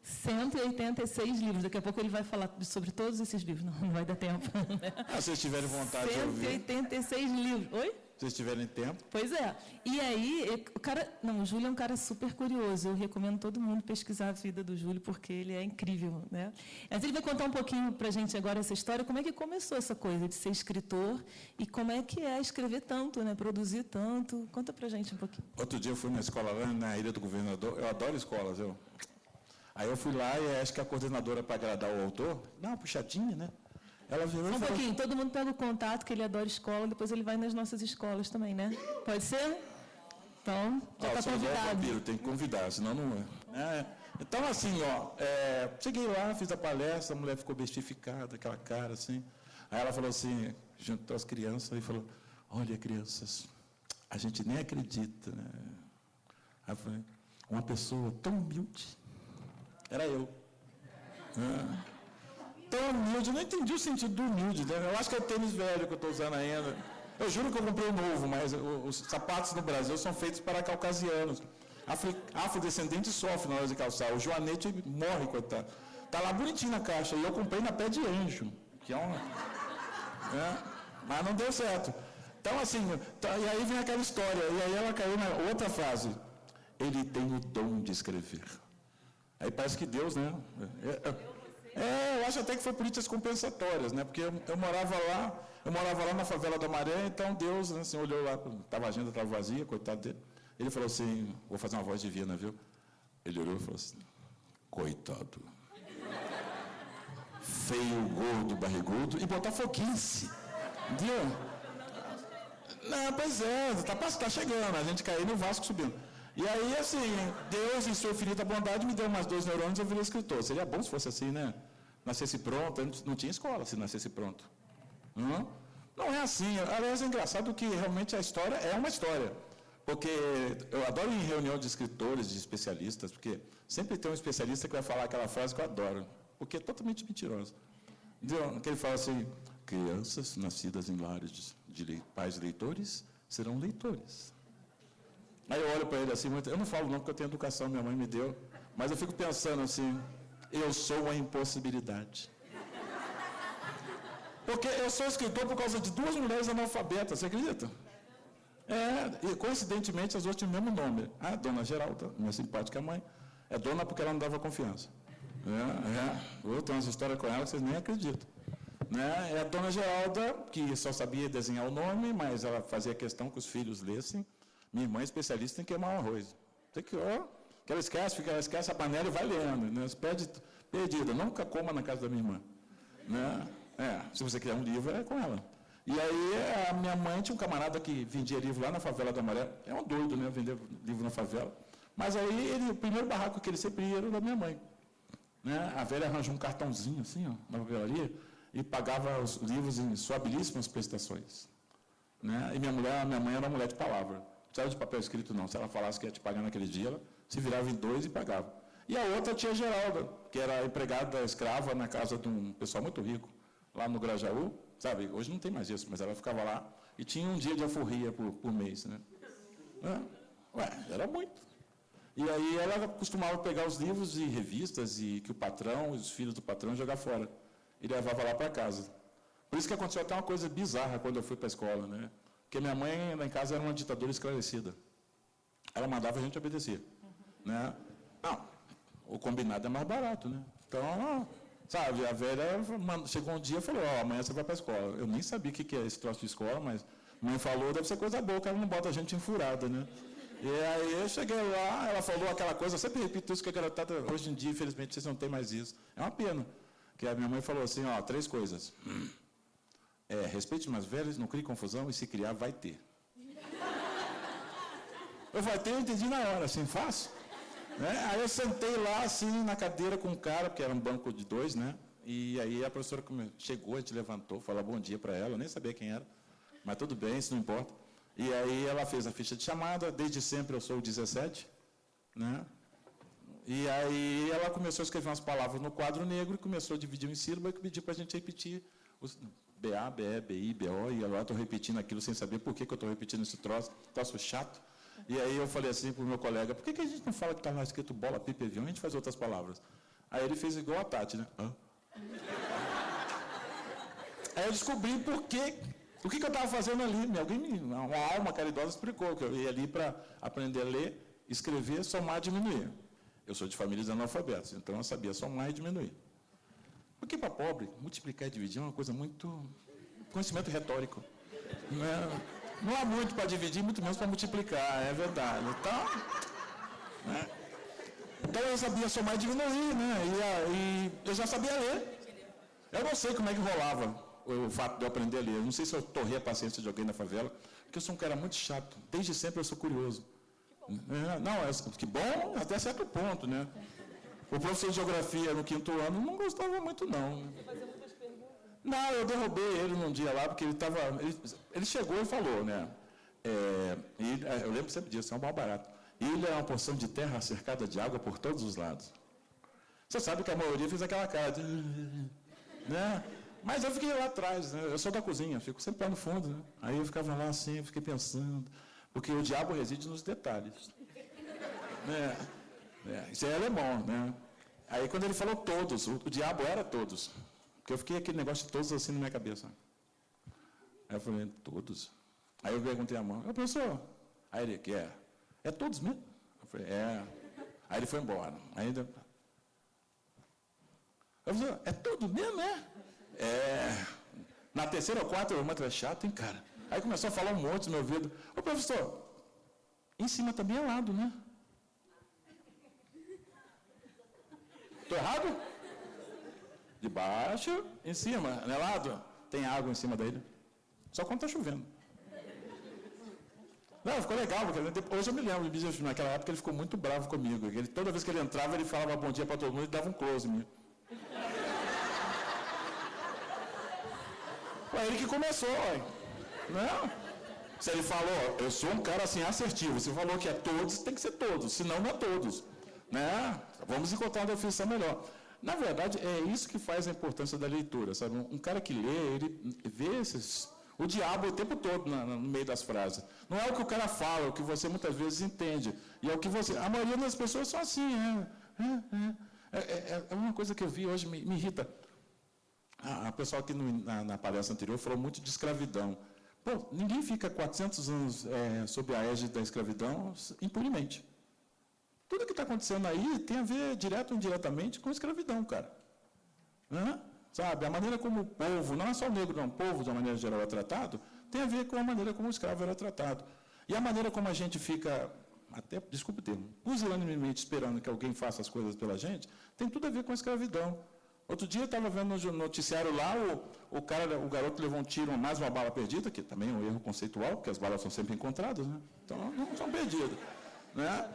186 livros. Daqui a pouco ele vai falar sobre todos esses livros. Não vai dar tempo. Né? Se vocês tiverem vontade de ouvir. 186 livros. Oi? Se vocês tiverem tempo. Pois é. E aí, o Júlio é um cara super curioso. Eu recomendo todo mundo pesquisar a vida do Júlio, porque ele é incrível. Né? Mas ele vai contar um pouquinho para a gente agora essa história, como é que começou essa coisa de ser escritor e como é que é escrever tanto, né? Produzir tanto. Conta para a gente um pouquinho. Outro dia eu fui na escola lá na Ilha do Governador. Eu adoro escolas, Aí eu fui lá e acho que a coordenadora, para agradar o autor, dá uma puxadinha, né? Ela virou Só um pouquinho, todo mundo pega o contato, que ele adora escola, depois ele vai nas nossas escolas também, né? Pode ser? Então, já está convidado. Tem que convidar, senão não é. Então, assim, cheguei lá, fiz a palestra, a mulher ficou bestificada, aquela cara assim. Aí ela falou assim, juntou as crianças e falou, olha, crianças, a gente nem acredita, né? Aí eu falei, uma pessoa tão humilde. Era eu. Tão humilde, eu não entendi o sentido do humilde, né? Eu acho que é o tênis velho que eu estou usando ainda. Eu juro que eu comprei um novo, mas os sapatos no Brasil são feitos para caucasianos. Afrodescendente sofre na hora de calçar. O joanete morre, coitado. Está lá bonitinho na caixa. E eu comprei na Pé de Anjo, que é uma... Mas não deu certo. Então, assim, e aí vem aquela história. E aí ela caiu na outra frase. Ele tem o dom de escrever. Aí parece que Deus, né? Eu acho até que foi políticas compensatórias, né? Porque eu morava lá na favela da Maré, então Deus, né, assim, olhou lá, a agenda estava vazia, coitado dele. Ele falou assim, vou fazer uma voz divina, viu? Ele olhou e falou assim, coitado. Feio, gordo, barrigudo e botafoguense. Entendeu? Não, pois é, está chegando, a gente caiu no Vasco subindo. E aí, assim, Deus, em sua infinita bondade, me deu umas 2 neurônios e eu virei escritor. Seria bom se fosse assim, né? Nascesse pronto, não tinha escola se nascesse pronto. Não é assim. Aliás, é engraçado que realmente a história é uma história. Porque eu adoro ir em reunião de escritores, de especialistas, porque sempre tem um especialista que vai falar aquela frase que eu adoro, porque é totalmente mentirosa. Que ele fala assim, crianças nascidas em lares de pais leitores serão leitores. Aí eu olho para ele assim, eu não falo não, porque eu tenho educação, minha mãe me deu, mas eu fico pensando assim, eu sou a impossibilidade. Porque eu sou escritor por causa de 2 mulheres analfabetas, você acredita? E coincidentemente as duas tinham o mesmo nome. A dona Geralda, minha simpática mãe, é dona porque ela não dava confiança. Eu tenho umas histórias com ela que vocês nem acreditam. É a dona Geralda, que só sabia desenhar o nome, mas ela fazia questão que os filhos lessem. Minha irmã é especialista em queimar o arroz. Que ela esquece a panela e vai lendo. Né? Perdida, nunca coma na casa da minha irmã. Né? Se você quer um livro, é com ela. E aí, a minha mãe tinha um camarada que vendia livro lá na favela da Maré. É um doido, né? Vender livro na favela. Mas aí, o primeiro barraco que ele sempre ia era o da minha mãe. Né? A velha arranjou um cartãozinho, assim, na papelaria, e pagava os livros em suabilíssimas prestações. Né? E minha mãe era uma mulher de palavra. Não precisava de papel escrito, não. Se ela falasse que ia te pagar naquele dia, ela se virava em 2 e pagava. E a outra, a tia Geralda, que era empregada escrava na casa de um pessoal muito rico, lá no Grajaú. Sabe, hoje não tem mais isso, mas ela ficava lá e tinha um dia de alforria por mês. Né? Era muito. E aí ela costumava pegar os livros e revistas e que o patrão, os filhos do patrão, jogar fora. e levava lá para casa. Por isso que aconteceu até uma coisa bizarra quando eu fui para a escola, né? Porque minha mãe, lá em casa, era uma ditadora esclarecida. Ela mandava a gente obedecer, né? Não, o combinado é mais barato, né? Então, sabe, a velha chegou um dia e falou, amanhã você vai para a escola. Eu nem sabia o que é esse troço de escola, mas a mãe falou, deve ser coisa boa, que ela não bota a gente em furada, né? E aí eu cheguei lá, ela falou aquela coisa, eu sempre repito isso, que a garotada, hoje em dia, infelizmente, vocês não têm mais isso. É uma pena. Que a minha mãe falou assim, 3 coisas. Respeite mais velhos, não crie confusão, e se criar, vai ter. Eu vai ter, eu entendi na hora, assim, fácil. Né? Aí eu sentei lá, assim, na cadeira com um cara, porque era um banco de 2, né? E aí a professora chegou, a gente levantou, falou bom dia para ela, eu nem sabia quem era, mas tudo bem, isso não importa. E aí ela fez a ficha de chamada, desde sempre eu sou o 17, né? E aí ela começou a escrever umas palavras no quadro negro, e começou a dividir em sílaba, e pediu para a gente repetir os BA, BE, BI, BO, e agora estou repetindo aquilo sem saber por que eu estou repetindo esse troço chato. E aí eu falei assim para o meu colega, por que a gente não fala que está lá escrito bola, pipa, avião, a gente faz outras palavras? Aí ele fez igual a Tati, né? Aí eu descobri o que eu estava fazendo ali. Uma alma caridosa explicou que eu ia ali para aprender a ler, escrever, somar e diminuir. Eu sou de famílias analfabetas, então eu sabia somar e diminuir. Porque para pobre, multiplicar e dividir é uma coisa muito... conhecimento retórico. Não há muito para dividir, muito menos para multiplicar, é verdade. Então eu sabia somar e diminuir, né? E eu já sabia ler. Eu não sei como é que rolava o fato de eu aprender a ler. Eu não sei se eu torrei a paciência de alguém na favela, porque eu sou um cara muito chato. Desde sempre eu sou curioso. Que bom até certo ponto, né? O professor de geografia no 5º ano não gostava muito, não. Você fazia muitas perguntas? Não, eu derrubei ele num dia lá, porque ele chegou e falou, né? Eu lembro sempre disso, é um mal barato. Ilha é uma porção de terra cercada de água por todos os lados. Você sabe que a maioria fez aquela cara de... né? Mas eu fiquei lá atrás, né? Eu sou da cozinha, fico sempre lá no fundo, né? Aí eu ficava lá assim, fiquei pensando, porque o diabo reside nos detalhes. Isso é alemão, né? Aí quando ele falou todos, o diabo era todos. Porque eu fiquei aquele negócio de todos assim na minha cabeça. Aí eu falei, todos? Aí eu perguntei a mão, professor? Aí ele, que é? É todos mesmo? Eu falei, Aí ele foi embora. Aí eu falei, é todos mesmo, Na 3ª ou 4ª, uma é chato, hein, cara? Aí começou a falar um monte no meu ouvido. Ô, professor, em cima também é lado, né? Estou errado? De baixo, em cima, não é lado? Tem água em cima da ilha. Só quando está chovendo. Não, ficou legal, porque hoje eu me lembro, naquela época ele ficou muito bravo comigo. Toda vez que ele entrava, ele falava bom dia para todo mundo e dava um close em mim. Foi ele que começou, não? Se ele falou, eu sou um cara assim assertivo, você falou que é todos, tem que ser todos, senão não é todos. Né? Vamos encontrar uma definição melhor. Na verdade, é isso que faz a importância da leitura, sabe? Um cara que lê, ele vê o diabo o tempo todo no meio das frases. Não é o que o cara fala, é o que você muitas vezes entende. E é o que você... A maioria das pessoas são assim, É uma coisa que eu vi hoje, me irrita. A pessoa aqui na palestra anterior falou muito de escravidão. Pô, ninguém fica 400 anos sob a égide da escravidão impunemente. Tudo que está acontecendo aí tem a ver, direto ou indiretamente, com a escravidão, cara. Sabe, a maneira como o povo, não é só o negro, não, o povo, de uma maneira geral, é tratado, tem a ver com a maneira como o escravo era tratado. E a maneira como a gente fica, até, desculpe o termo, pusilanimamente esperando que alguém faça as coisas pela gente, tem tudo a ver com a escravidão. Outro dia eu estava vendo no noticiário lá, o garoto levou um tiro, mais uma bala perdida, que também é um erro conceitual, porque as balas são sempre encontradas, né? Então não são perdidas. Né?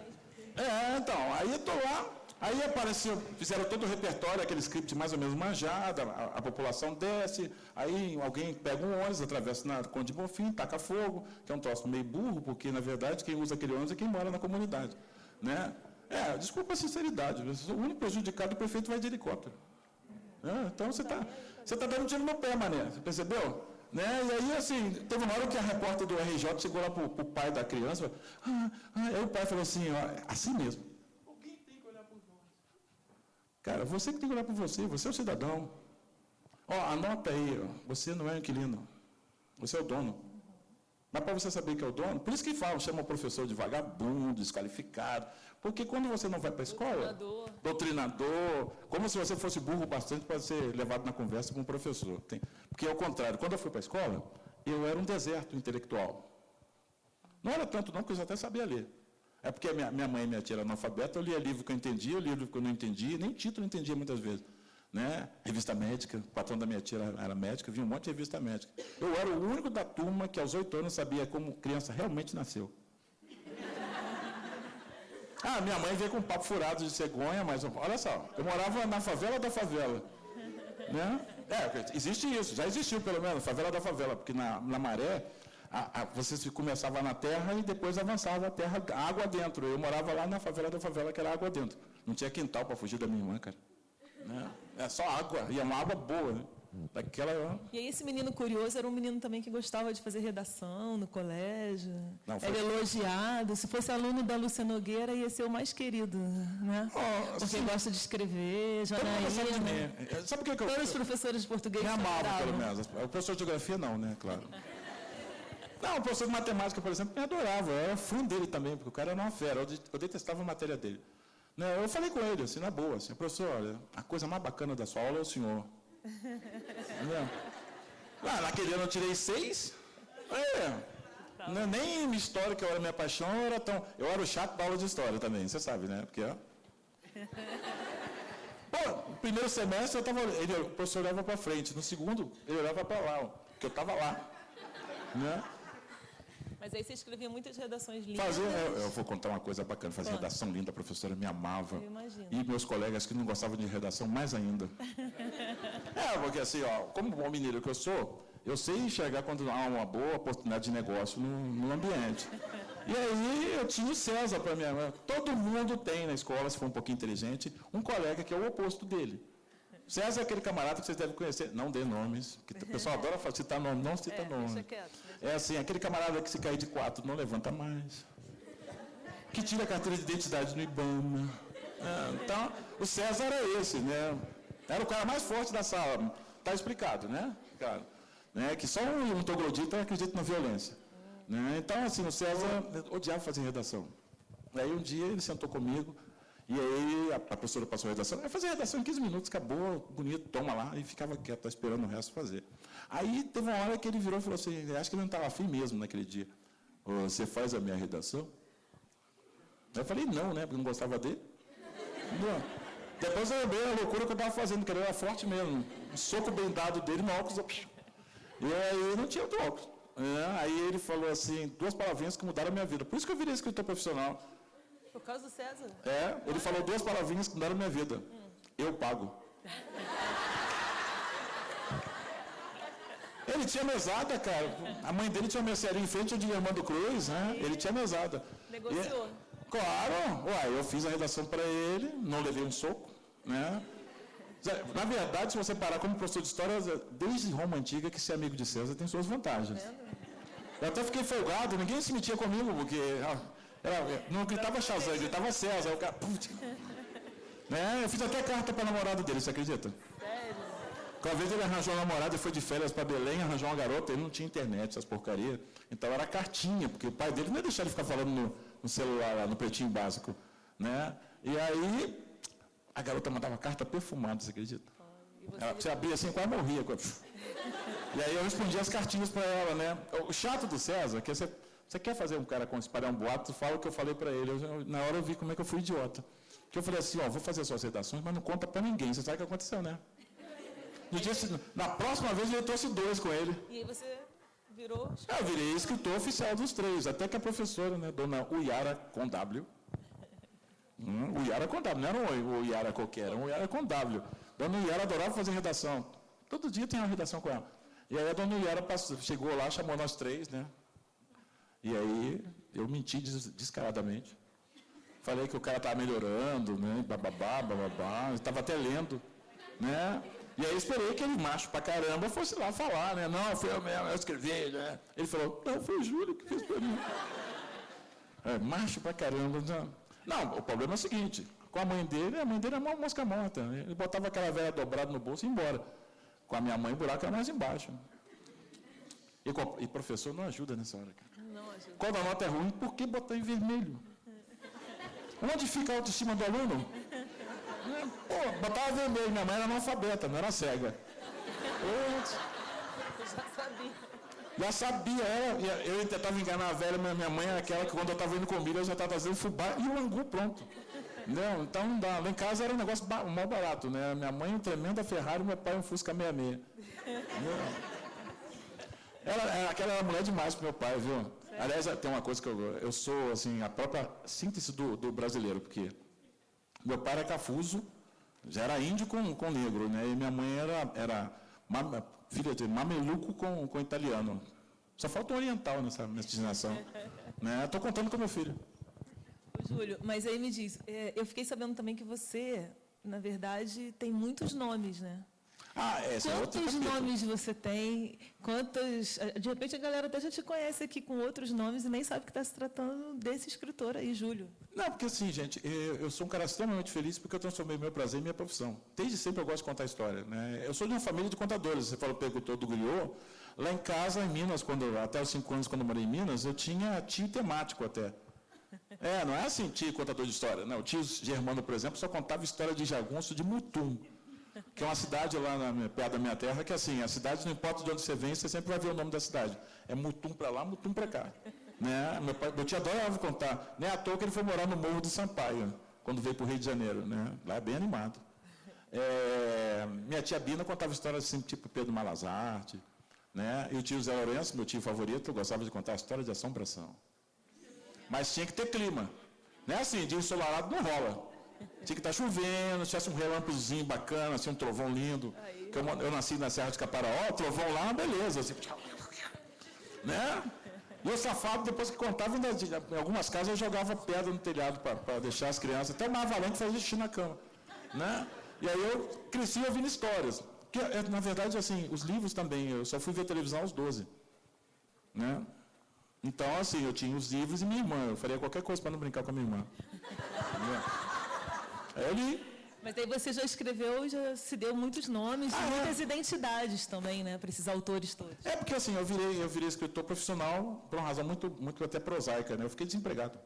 Então, aí eu estou lá, aí apareceu, fizeram todo o repertório, aquele script mais ou menos manjado, a população desce, aí alguém pega um ônibus, atravessa na Conde de Bonfim, taca fogo, que é um troço meio burro, porque, na verdade, quem usa aquele ônibus é quem mora na comunidade. Né? Desculpa a sinceridade, o único prejudicado, o prefeito vai de helicóptero. Então, você tá dando tiro no pé, mané, você percebeu? Né? E aí, assim, teve uma hora que a repórter do RJ chegou lá para o pai da criança, aí o pai falou assim, assim mesmo, alguém tem que olhar por nós. Cara, você que tem que olhar por você é o cidadão. Anota aí, você não é inquilino, você é o dono. Mas para você saber que é o dono, por isso que falam, chama o professor de vagabundo, desqualificado. Porque quando você não vai para a escola, doutrinador, como se você fosse burro bastante para ser levado na conversa com um professor. Porque, ao contrário, quando eu fui para a escola, eu era um deserto intelectual. Não era tanto não, porque eu já até sabia ler. É porque minha mãe e minha tia eram analfabetas, eu lia livro que eu entendia, eu lia livro que eu não entendia, nem título eu entendia muitas vezes. Né? Revista médica, o patrão da minha tia era médica, vi um monte de revista médica. Eu era o único da turma que aos 8 anos sabia como criança realmente nasceu. Minha mãe veio com um papo furado de cegonha, mas olha só, eu morava na favela da favela. Né? Existe isso, já existiu pelo menos, favela da favela, porque na maré, você começava na terra e depois avançava a terra, água dentro. Eu morava lá na favela da favela, que era água dentro. Não tinha quintal para fugir da minha irmã, cara. Né? É só água, e é uma água boa, né? Daquela... E aí esse menino curioso era um menino também que gostava de fazer redação no colégio, era elogiado, se fosse aluno da Lúcia Nogueira ia ser o mais querido, né? Porque gosta de escrever, Janaína, sabe o que todos os professores de português me amavam, pelo menos. O professor de geografia não, né? Claro. Não, o professor de matemática, por exemplo, me adorava, eu era fã dele também, porque o cara era uma fera, eu detestava a matéria dele. Eu falei com ele, assim, na boa, assim, professor, olha, a coisa mais bacana da sua aula é o senhor. Naquele ano eu tirei 6. Nem minha história, que eu era minha paixão, eu era o chato da aula de história também, você sabe, né? Porque, no primeiro semestre o professor olhava para frente, no segundo ele olhava para lá, porque eu estava lá. Né? Mas aí você escrevia muitas redações lindas. Eu vou contar uma coisa bacana. Fazer redação linda, a professora me amava. Eu imagino. E meus colegas que não gostavam de redação, mais ainda. Porque assim, como bom mineiro que eu sou, eu sei enxergar quando há uma boa oportunidade de negócio no ambiente. E aí eu tinha o César para minha mãe. Todo mundo tem na escola, se for um pouquinho inteligente, um colega que é o oposto dele. César é aquele camarada que vocês devem conhecer. Não dê nomes, porque o pessoal adora citar nome, não cita nome. É assim, aquele camarada que se cair de 4 não levanta mais. Que tira a carteira de identidade no IBAMA. Então, o César era esse, né? Era o cara mais forte da sala. Está explicado, né? Cara, né? Que só um troglodita acredita na violência. Né? Então, assim, o César odiava fazer redação. Aí um dia ele sentou comigo. E aí a professora passou a redação, vai fazer a redação em 15 minutos, acabou, bonito, toma lá, e ficava quieto, esperando o resto fazer. Aí teve uma hora que ele virou e falou assim, acho que ele não estava afim mesmo naquele dia. Você faz a minha redação? Eu falei, não, né, porque não gostava dele. Não. Depois eu lembrei a loucura que eu estava fazendo, que ele era forte mesmo, um soco bem dado dele no óculos. E aí não tinha outro óculos. Aí ele falou assim, 2 palavrinhas que mudaram a minha vida. Por isso que eu virei escritor profissional. Por causa do César? Ele falou 2 palavrinhas que mudaram a minha vida. Eu pago. Ele tinha mesada, cara. A mãe dele tinha uma mercearia em frente ao de Armando Cruz, né? Ele tinha mesada. Negociou. Claro. Eu fiz a redação para ele, não levei um soco, né? Na verdade, se você parar como professor de história, desde Roma Antiga, que ser amigo de César tem suas vantagens. Eu até fiquei folgado, ninguém se metia comigo, porque... não gritava Shazam, gritava César. O cara, eu fiz até carta para a namorada dele, você acredita? Sério? Uma vez ele arranjou uma namorada e foi de férias para Belém, arranjou uma garota, ele não tinha internet, essas porcarias. Então era cartinha, porque o pai dele não ia deixar ele ficar falando no celular, no pretinho básico. Né? E aí a garota mandava carta perfumada, você acredita? Você abria assim, quase morria. E aí eu respondia as cartinhas para ela, né? O chato do César, que você quer fazer um cara espalhar um boato, fala o que eu falei para ele. Na hora eu vi como é que eu fui idiota. Que eu falei assim, vou fazer suas redações, mas não conta para ninguém. Você sabe o que aconteceu, né? Na próxima vez eu trouxe 2 com ele. E aí você virou... Eu virei escritor oficial dos 3. Até que a professora, né, dona Uyara com W. Uyara com W, não era o Uyara qualquer, era um Uyara com W. Dona Uyara adorava fazer redação. Todo dia tem uma redação com ela. E aí a dona Uyara chegou lá, chamou nós 3, né? E aí eu menti descaradamente. Falei que o cara estava melhorando, né? Bababá, estava até lendo, né? E aí esperei que ele, macho pra caramba, fosse lá falar, né? Não, foi eu mesmo, eu escrevi, né? Ele falou, não, foi o Júlio que fez para mim. Macho pra caramba. Não, o problema é o seguinte, com a mãe dele é uma mosca morta. Ele botava aquela velha dobrada no bolso e ia embora. Com a minha mãe, o buraco era mais embaixo. E professor não ajuda nessa hora, cara. Não ajuda. Quando a nota é ruim, por que botar em vermelho? Onde fica a autoestima do aluno? Pô, botava vermelho, minha mãe era analfabeta, não era cega. Eu já sabia. Já sabia, eu tentava enganar a velha, mas minha mãe era aquela que quando eu estava indo comigo, eu já estava fazendo fubá e o angu pronto. Não, então não dá. Lá em casa era um negócio mal barato, né? Minha mãe um tremenda Ferrari, meu pai um Fusca 66. Aquela era mulher demais pro meu pai, viu? Certo. Aliás, tem uma coisa que eu sou, assim, a própria síntese do brasileiro, porque meu pai era cafuso, já era índio com negro, né? E minha mãe era filha de mameluco com italiano. Só falta um oriental nessa destinação. Né? Estou contando com meu filho. Júlio, mas aí me diz, eu fiquei sabendo também que você, na verdade, tem muitos nomes, né? Quantos nomes você tem? De repente a galera até já te conhece aqui com outros nomes e nem sabe que está se tratando desse escritor aí, Júlio. Não, porque assim, gente, eu sou um cara extremamente feliz porque eu transformei meu prazer em minha profissão. Desde sempre eu gosto de contar história, né? Eu sou de uma família de contadores. Você perguntou do griot. Lá em casa, em Minas, até os 5 anos, quando eu morei em Minas, eu tinha tio temático até. Não é assim, tio contador de história. Não, o tio Germano, por exemplo, só contava história de jagunço de Mutum, que é uma cidade lá perto da minha terra, que assim, a cidade, não importa de onde você vem, você sempre vai ver o nome da cidade. É Mutum para lá, Mutum para cá. Né? Meu tio adorava contar. Nem à toa que ele foi morar no Morro do Sampaio, quando veio para o Rio de Janeiro. Né? Lá é bem animado. Minha tia Bina contava histórias assim, tipo Pedro Malazarte. Né? E o tio Zé Lourenço, meu tio favorito, gostava de contar histórias de assombração. Mas tinha que ter clima. Não é assim, dia ensolarado não rola. Tinha que estar chovendo, se tivesse um relâmpagozinho bacana, assim, um trovão lindo. Que eu nasci na Serra de Caparaó, trovão lá, beleza. Assim, né? E o safado, depois que contava, em algumas casas eu jogava pedra no telhado para deixar as crianças. Até o mais valente fazia xixi na cama. Né? E aí eu cresci ouvindo histórias. Que, na verdade, assim, os livros também, eu só fui ver televisão aos 12. Né? Então, assim, eu tinha os livros e minha irmã. Eu faria qualquer coisa para não brincar com a minha irmã. Eu li. Mas aí você já escreveu, já se deu muitos nomes, muitas identidades também, né, para esses autores todos. Porque assim, eu virei escritor profissional por uma razão muito até prosaica, né? Eu fiquei desempregado.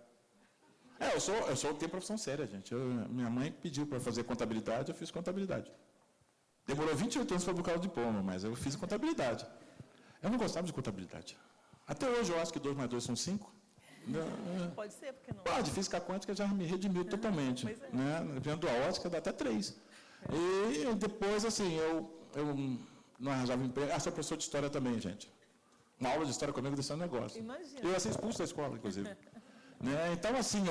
Eu tenho profissão séria, gente. Minha mãe pediu para fazer contabilidade, eu fiz contabilidade. Demorou 28 anos para buscar o diploma, mas eu fiz contabilidade. Eu não gostava de contabilidade. Até hoje eu acho que 2 mais 2 são 5. Pode ser, porque não? Pode, física quântica já me redimiu totalmente. Né? Vendo a ótica, dá até 3. E depois, assim, eu não arranjava emprego. Sou professor de história também, gente. Uma aula de história comigo desse negócio. Imagina. Eu ia ser expulso da escola, inclusive. Né? Então, assim,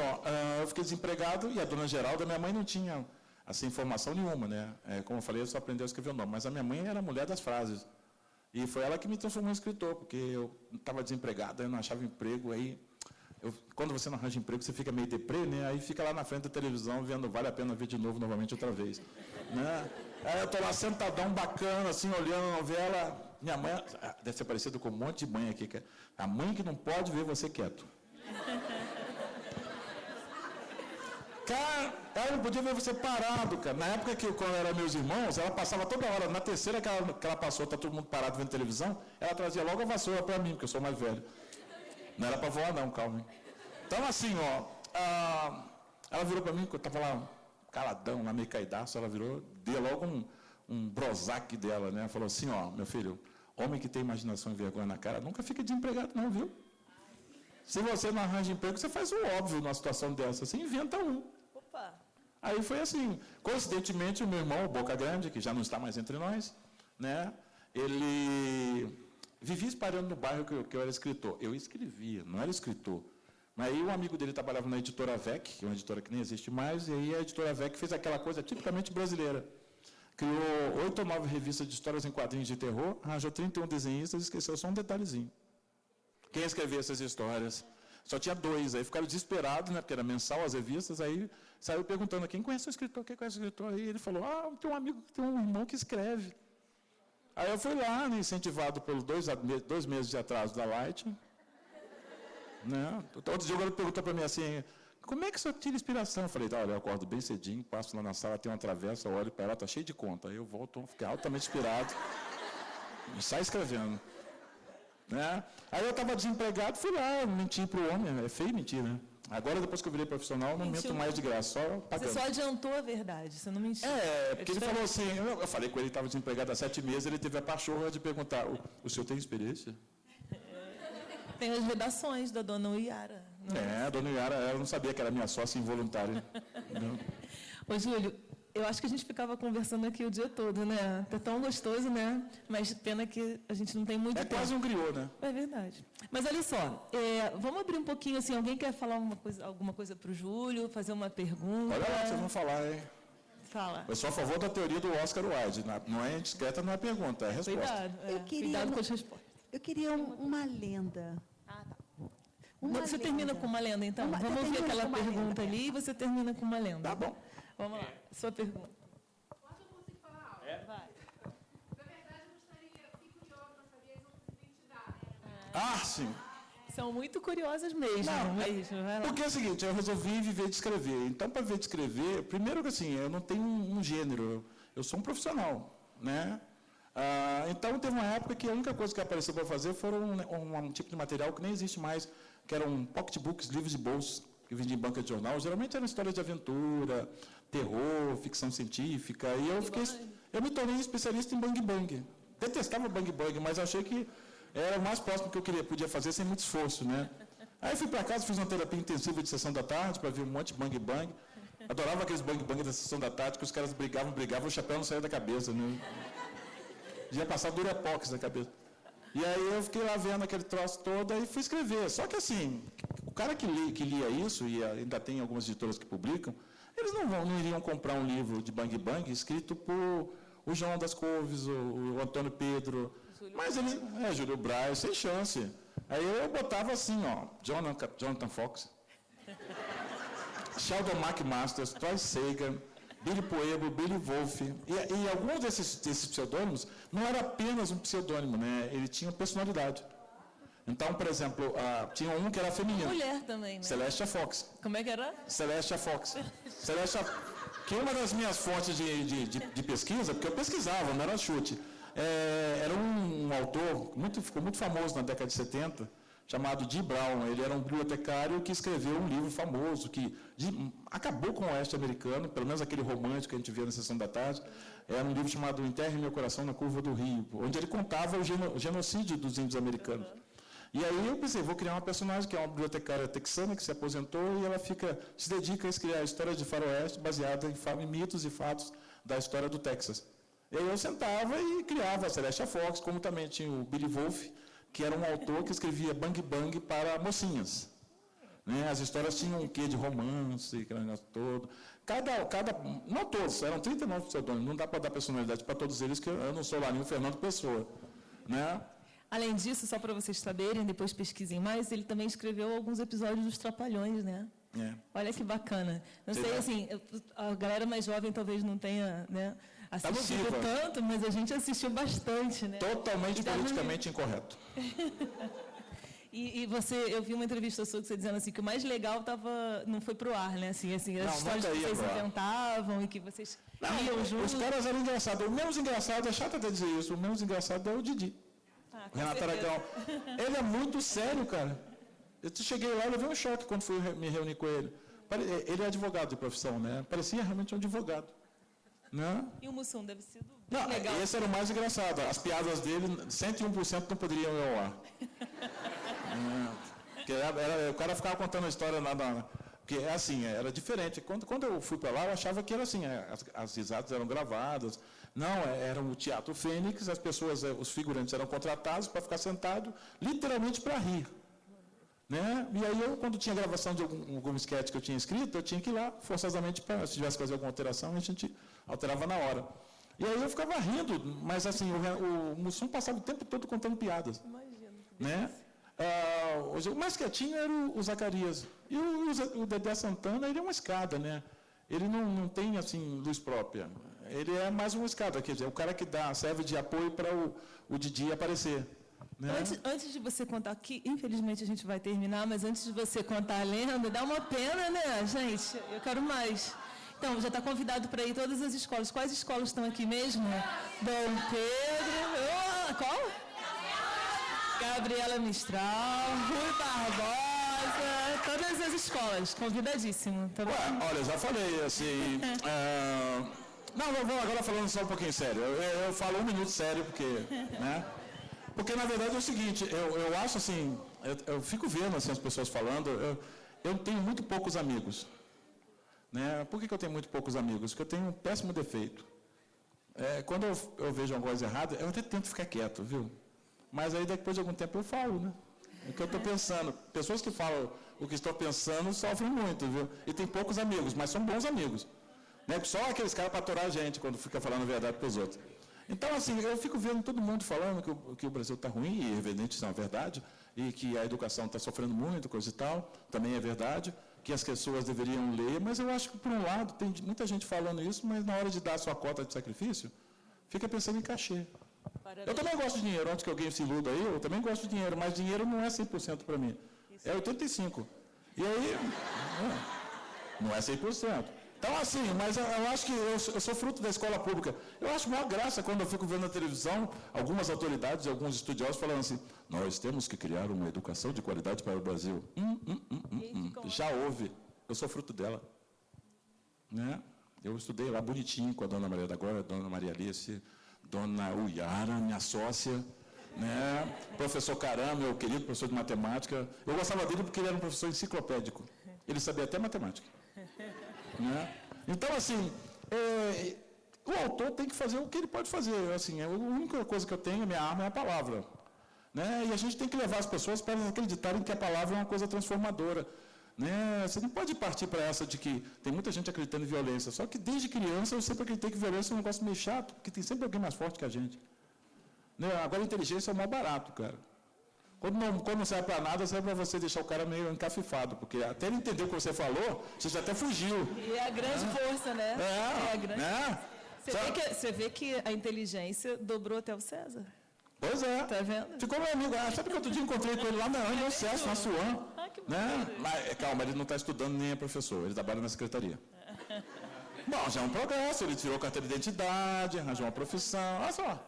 eu fiquei desempregado e a dona Geralda, minha mãe, não tinha assim, formação nenhuma. Né? Como eu falei, eu só aprendi a escrever o nome. Mas a minha mãe era a mulher das frases. E foi ela que me transformou em escritor, porque eu estava desempregado, eu não achava emprego, aí... quando você não arranja emprego, você fica meio deprê, né? Aí fica lá na frente da televisão, vendo, vale a pena ver de novo, novamente, outra vez. Né? Aí eu estou lá sentadão, bacana, assim, olhando a novela. Minha mãe, deve ser parecido com um monte de mãe aqui. A mãe que não pode ver você quieto. Cara, ela não podia ver você parado, cara. Na época que quando eram meus irmãos, ela passava toda hora. Na terceira que ela passou, tá todo mundo parado vendo televisão, ela trazia logo a vassoura para mim, porque eu sou mais velho. Não era para voar, não, calma. Então, assim, ela virou para mim, que eu estava lá caladão, lá meio caidaço, ela virou, deu logo um Prozac dela, né? Falou assim, meu filho, homem que tem imaginação e vergonha na cara, nunca fica desempregado, não, viu? Se você não arranja emprego, você faz o óbvio numa situação dessa, você inventa um. Opa! Aí foi assim, coincidentemente, o meu irmão, Boca Grande, que já não está mais entre nós, né? Ele vivia espalhando no bairro que eu era escritor. Eu escrevia, não era escritor. Mas aí um amigo dele trabalhava na Editora VEC, que é uma editora que nem existe mais, e aí a Editora VEC fez aquela coisa tipicamente brasileira. Criou 8 ou 9 revistas de histórias em quadrinhos de terror, arranjou 31 desenhistas e esqueceu só um detalhezinho. Quem escrevia essas histórias? Só tinha 2, aí ficaram desesperados, né, porque era mensal as revistas, aí saiu perguntando, quem conhece o escritor, quem conhece o escritor? Aí ele falou, tem um amigo, tem um irmão que escreve. Aí eu fui lá, né, incentivado pelos 2 meses de atraso da Light. Né? Outro dia ele perguntou para mim assim, como é que o senhor tira inspiração? Eu falei, olha, eu acordo bem cedinho, passo lá na sala, tem uma travessa, eu olho para ela, está cheio de conta. Aí eu volto, ficar altamente inspirado e saio escrevendo. Né? Aí eu estava desempregado, fui lá, menti para o homem, é feio mentir, né? Agora, depois que eu virei profissional, não minto mais de graça, só pagando. Você só adiantou a verdade, você não mentiu. Porque ele falou assim, eu falei com ele, estava desempregado há 7 meses, ele teve a pachorra de perguntar, o senhor tem experiência? Tem as redações da dona Iara. A dona Iara, ela não sabia que era minha sócia involuntária. Ô, Júlio, eu acho que a gente ficava conversando aqui o dia todo, né? Tá tão gostoso, né? Mas pena que a gente não tem muito tempo. É quase um griô, né? É verdade. Mas olha só, vamos abrir um pouquinho, assim, alguém quer falar alguma coisa para o Júlio, fazer uma pergunta? Olha lá, vocês vão falar, hein? Fala. Eu sou a favor da teoria do Oscar Wilde. Não é indiscreta, não é pergunta, é resposta. Cuidado, cuidado com as respostas. Eu queria uma lenda. Tá. Você termina com uma lenda, então? Vamos ouvir aquela pergunta ali e você termina com uma lenda. Tá bom. Vamos lá, sua pergunta. Quando eu consigo falar algo? Vai. Na verdade, eu fiquei curiosa para saber as outras identidades. Sim. São muito curiosas mesmo. Porque é o seguinte, eu resolvi viver de escrever. Então, para viver de escrever, primeiro que assim, eu não tenho um gênero, eu sou um profissional, né? Então, teve uma época que a única coisa que apareceu para fazer foi um tipo de material que nem existe mais, que eram pocketbooks, livros de bolso, que vendia em banca de jornal. Geralmente eram histórias de aventura, terror, ficção científica. E eu me tornei especialista em bang bang. Detestava bang bang, mas achei que era o mais próximo que eu podia fazer sem muito esforço, né? Aí fui para casa, fiz uma terapia intensiva de sessão da tarde para ver um monte de bang bang. Adorava aqueles bang bang da sessão da tarde, que os caras brigavam, o chapéu não saía da cabeça, né? Ia passar Durepox na cabeça. E aí eu fiquei lá vendo aquele troço todo e fui escrever. Só que assim, o cara que lia isso, e ainda tem algumas editoras que publicam, eles não iriam comprar um livro de bang bang escrito por o João das Couves, o Antônio Pedro, mas ele, Júlio Braz, sem chance. Aí eu botava assim, Jonathan Fox, Sheldon McMasters, Troy Sagan, Billy Pueblo, Billy Wolff. E alguns desses pseudônimos não era apenas um pseudônimo, né? Ele tinha personalidade. Então, por exemplo, tinha um que era feminino. Mulher também, né? Celestia Fox. Como é que era? Celestia Fox. Que uma das minhas fontes de pesquisa, porque eu pesquisava, não era chute, era um autor, ficou muito famoso na década de 70, chamado Dee Brown. Ele era um bibliotecário que escreveu um livro famoso, que acabou com o oeste americano, pelo menos aquele romântico que a gente vê na Sessão da Tarde. Era um livro chamado Enterre Meu Coração na Curva do Rio, onde ele contava o genocídio dos índios americanos. E aí eu pensei, vou criar uma personagem que é uma bibliotecária texana que se aposentou e ela se dedica a escrever a história de faroeste baseada em mitos e fatos da história do Texas. E aí eu sentava e criava a Celestia Fox, como também tinha o Billy Wolff, que era um autor que escrevia bang bang para mocinhas. Né? As histórias tinham um quê de romance, aquele negócio todo. Não todos, eram 39 pseudônimos, não dá para dar personalidade para todos eles, que eu não sou lá nenhum Fernando Pessoa. Né? Além disso, só para vocês saberem, depois pesquisem mais, ele também escreveu alguns episódios dos Trapalhões, né? Olha que bacana. Não sei, assim, a galera mais jovem talvez não tenha, né, assistido tanto, mas a gente assistiu bastante, né? Totalmente politicamente incorreto. E eu vi uma entrevista sua que você dizendo assim que o mais legal não foi pro ar, né? Assim, as histórias que vocês inventavam e que vocês iam juntos. Os caras eram engraçados. O menos engraçado, é chato até dizer isso, o menos engraçado é o Didi. Renato Aragão. Ele é muito sério, cara. Eu cheguei lá e levei um choque quando fui me reunir com ele. Ele é advogado de profissão, né? Parecia realmente um advogado. Né? E o Mussum deve ser legal. Esse era o mais engraçado. As piadas dele, 101% não poderiam ir ao ar. O cara ficava contando a história porque assim, era diferente. Quando eu fui para lá, eu achava que era assim, as risadas eram gravadas. Não, era o Teatro Fênix, as pessoas, os figurantes eram contratados para ficar sentado, literalmente para rir. Né? E aí, quando tinha gravação de algum sketch que eu tinha escrito, eu tinha que ir lá, forçosamente, se tivesse que fazer alguma alteração, a gente alterava na hora. E aí eu ficava rindo, mas assim, o Mussum passava o tempo todo contando piadas. Imagino. Né? O mais quietinho era o Zacarias. E o Dedé Santana, ele é uma escada, né? Ele não tem, assim, luz própria. Ele é mais uma escada, quer dizer, o cara que serve de apoio para o Didi aparecer. Né? Antes de você contar aqui, infelizmente a gente vai terminar, mas antes de você contar a lenda, dá uma pena, né, gente? Eu quero mais. Então, já está convidado para ir todas as escolas. Quais escolas estão aqui mesmo? Dom Pedro. Qual? Gabriela Mistral, Rui Barbosa, todas as escolas, convidadíssimo, tá bom? Ué, olha, eu já falei, assim... Não, vou agora falando só um pouquinho sério. Eu falo 1 minuto sério, porque... Né? Porque, na verdade, é o seguinte, eu acho assim... Eu fico vendo assim, as pessoas falando, eu tenho muito poucos amigos. Né? Por que eu tenho muito poucos amigos? Porque eu tenho um péssimo defeito. Quando eu vejo alguma coisa errada, eu até tento ficar quieto, viu? Mas aí, depois de algum tempo, eu falo, né? O que eu estou pensando. Pessoas que falam o que estou pensando sofrem muito, viu? E tem poucos amigos, mas são bons amigos. Né? Só aqueles caras para atorar a gente quando fica falando a verdade para os outros. Então, assim, eu fico vendo todo mundo falando que o Brasil está ruim, e evidente isso é uma verdade, e que a educação está sofrendo muito, coisa e tal, também é verdade, que as pessoas deveriam ler, mas eu acho que, por um lado, tem muita gente falando isso, mas na hora de dar a sua cota de sacrifício, fica pensando em cachê. Parabéns. Eu também gosto de dinheiro, antes que alguém se iluda aí, eu também gosto de dinheiro, mas dinheiro não é 100% para mim, é 85%. E aí, não é 100%. Então, assim, mas eu acho que eu sou fruto da escola pública. Eu acho maior graça quando eu fico vendo na televisão algumas autoridades e alguns estudiosos falando assim, nós temos que criar uma educação de qualidade para o Brasil. Já houve. Eu sou fruto dela. Né? Eu estudei lá bonitinho com a dona Maria da Glória, a dona Maria Alice, dona Uyara, minha sócia, né? Professor Caram, meu querido professor de matemática. Eu gostava dele porque ele era um professor enciclopédico. Ele sabia até matemática. Né? Então, assim, o autor tem que fazer o que ele pode fazer. Assim, a única coisa que eu tenho, minha arma, é a palavra. Né? E a gente tem que levar as pessoas para acreditarem que a palavra é uma coisa transformadora. Né? Você não pode partir para essa de que tem muita gente acreditando em violência. Só que desde criança eu sempre acreditei que violência é um negócio meio chato, porque tem sempre alguém mais forte que a gente. Né? Agora a inteligência é o mais barato, cara. Quando não serve para nada, serve para você deixar o cara meio encafifado, porque até ele entender o que você falou, você já até fugiu. E é a grande força, né? É a grande... Você vê que a inteligência dobrou até o César. Pois é. Tá vendo? Ficou meu amigo. Sabe que outro dia encontrei com ele lá no SESC, na Suam. Que né? Mas, calma, ele não está estudando nem é professor, ele trabalha na secretaria. Bom, já é um progresso, ele tirou carteira de identidade, arranjou uma profissão, olha só.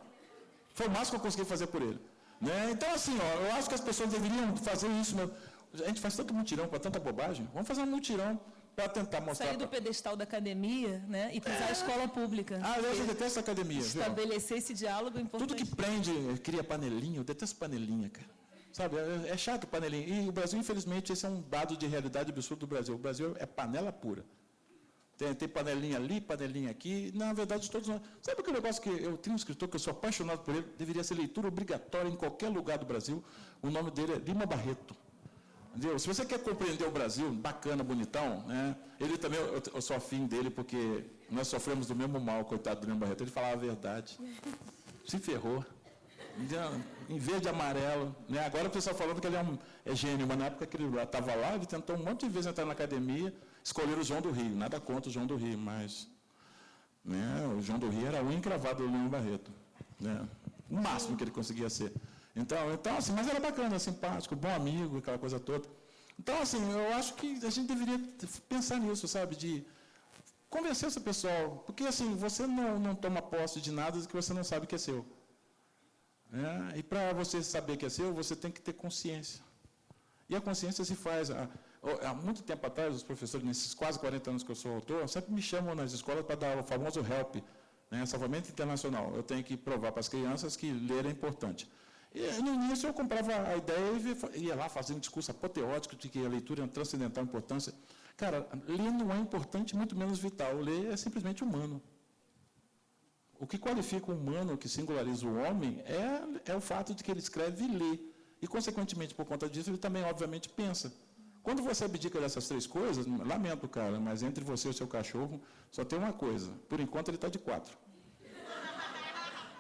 Foi o máximo que eu consegui fazer por ele. Né? Então, assim, eu acho que as pessoas deveriam fazer isso mesmo. A gente faz tanto mutirão para tanta bobagem, vamos fazer um mutirão para tentar mostrar... Sair do pedestal da academia, né? E pisar a escola pública. Eu detesto a academia. Estabelecer esse diálogo é importante. Tudo que prende, cria panelinha, eu detesto panelinha, cara. Sabe, é chato panelinha. E o Brasil, infelizmente, esse é um dado de realidade absurdo do Brasil. O Brasil é panela pura. Tem panelinha ali, panelinha aqui. Na verdade, todos nós... Sabe aquele negócio que eu tenho um escritor que eu sou apaixonado por ele, deveria ser leitura obrigatória em qualquer lugar do Brasil. O nome dele é Lima Barreto. Entendeu? Se você quer compreender o Brasil, bacana, bonitão, né? Ele também, eu sou afim dele porque nós sofremos do mesmo mal, coitado do Lima Barreto. Ele falava a verdade. Se ferrou. Em verde e amarelo. Né? Agora o pessoal falando que ele é gênio, mas na época que ele estava lá, ele tentou um monte de vezes entrar na academia, escolher o João do Rio. Nada contra o João do Rio, mas né, o João do Rio era o encravado do Lima Barreto. Né? O máximo que ele conseguia ser. Então assim, mas era bacana, simpático, bom amigo, aquela coisa toda. Então, assim, eu acho que a gente deveria pensar nisso, sabe? De convencer esse pessoal. Porque, assim, você não toma posse de nada que você não sabe que é seu. E para você saber que é seu, você tem que ter consciência. E a consciência se faz. Há muito tempo atrás, os professores, nesses quase 40 anos que eu sou autor, sempre me chamam nas escolas para dar o famoso HELP, né, salvamento internacional. Eu tenho que provar para as crianças que ler é importante. E no início eu comprava a ideia e ia lá fazer um discurso apoteótico de que a leitura é de transcendental importância. Cara, ler não é importante, muito menos vital. Ler é simplesmente humano. O que qualifica o humano, o que singulariza o homem, é o fato de que ele escreve e lê. E, consequentemente, por conta disso, ele também, obviamente, pensa. Quando você abdica dessas três coisas, lamento, cara, mas entre você e o seu cachorro, só tem uma coisa. Por enquanto, ele está de 4.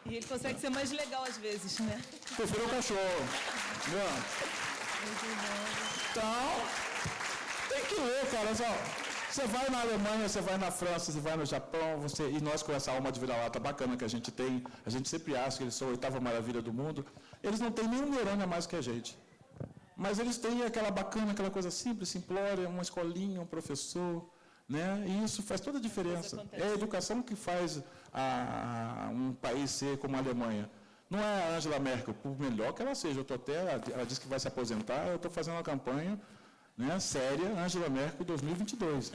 E ele consegue ser mais legal às vezes, né? Prefiro o cachorro. Então, tem que ler, cara. Você vai na Alemanha, você vai na França, você vai no Japão, e nós com essa alma de vira-lata bacana que a gente tem, a gente sempre acha que eles são a oitava maravilha do mundo, eles não têm nenhum neurônio a mais que a gente. Mas eles têm aquela bacana, aquela coisa simples, simplória, uma escolinha, um professor, né? E isso faz toda a diferença. É a educação que faz um país ser como a Alemanha. Não é a Angela Merkel, por melhor que ela seja. Ela disse que vai se aposentar, eu estou fazendo uma campanha, né, séria, Angela Merkel 2022.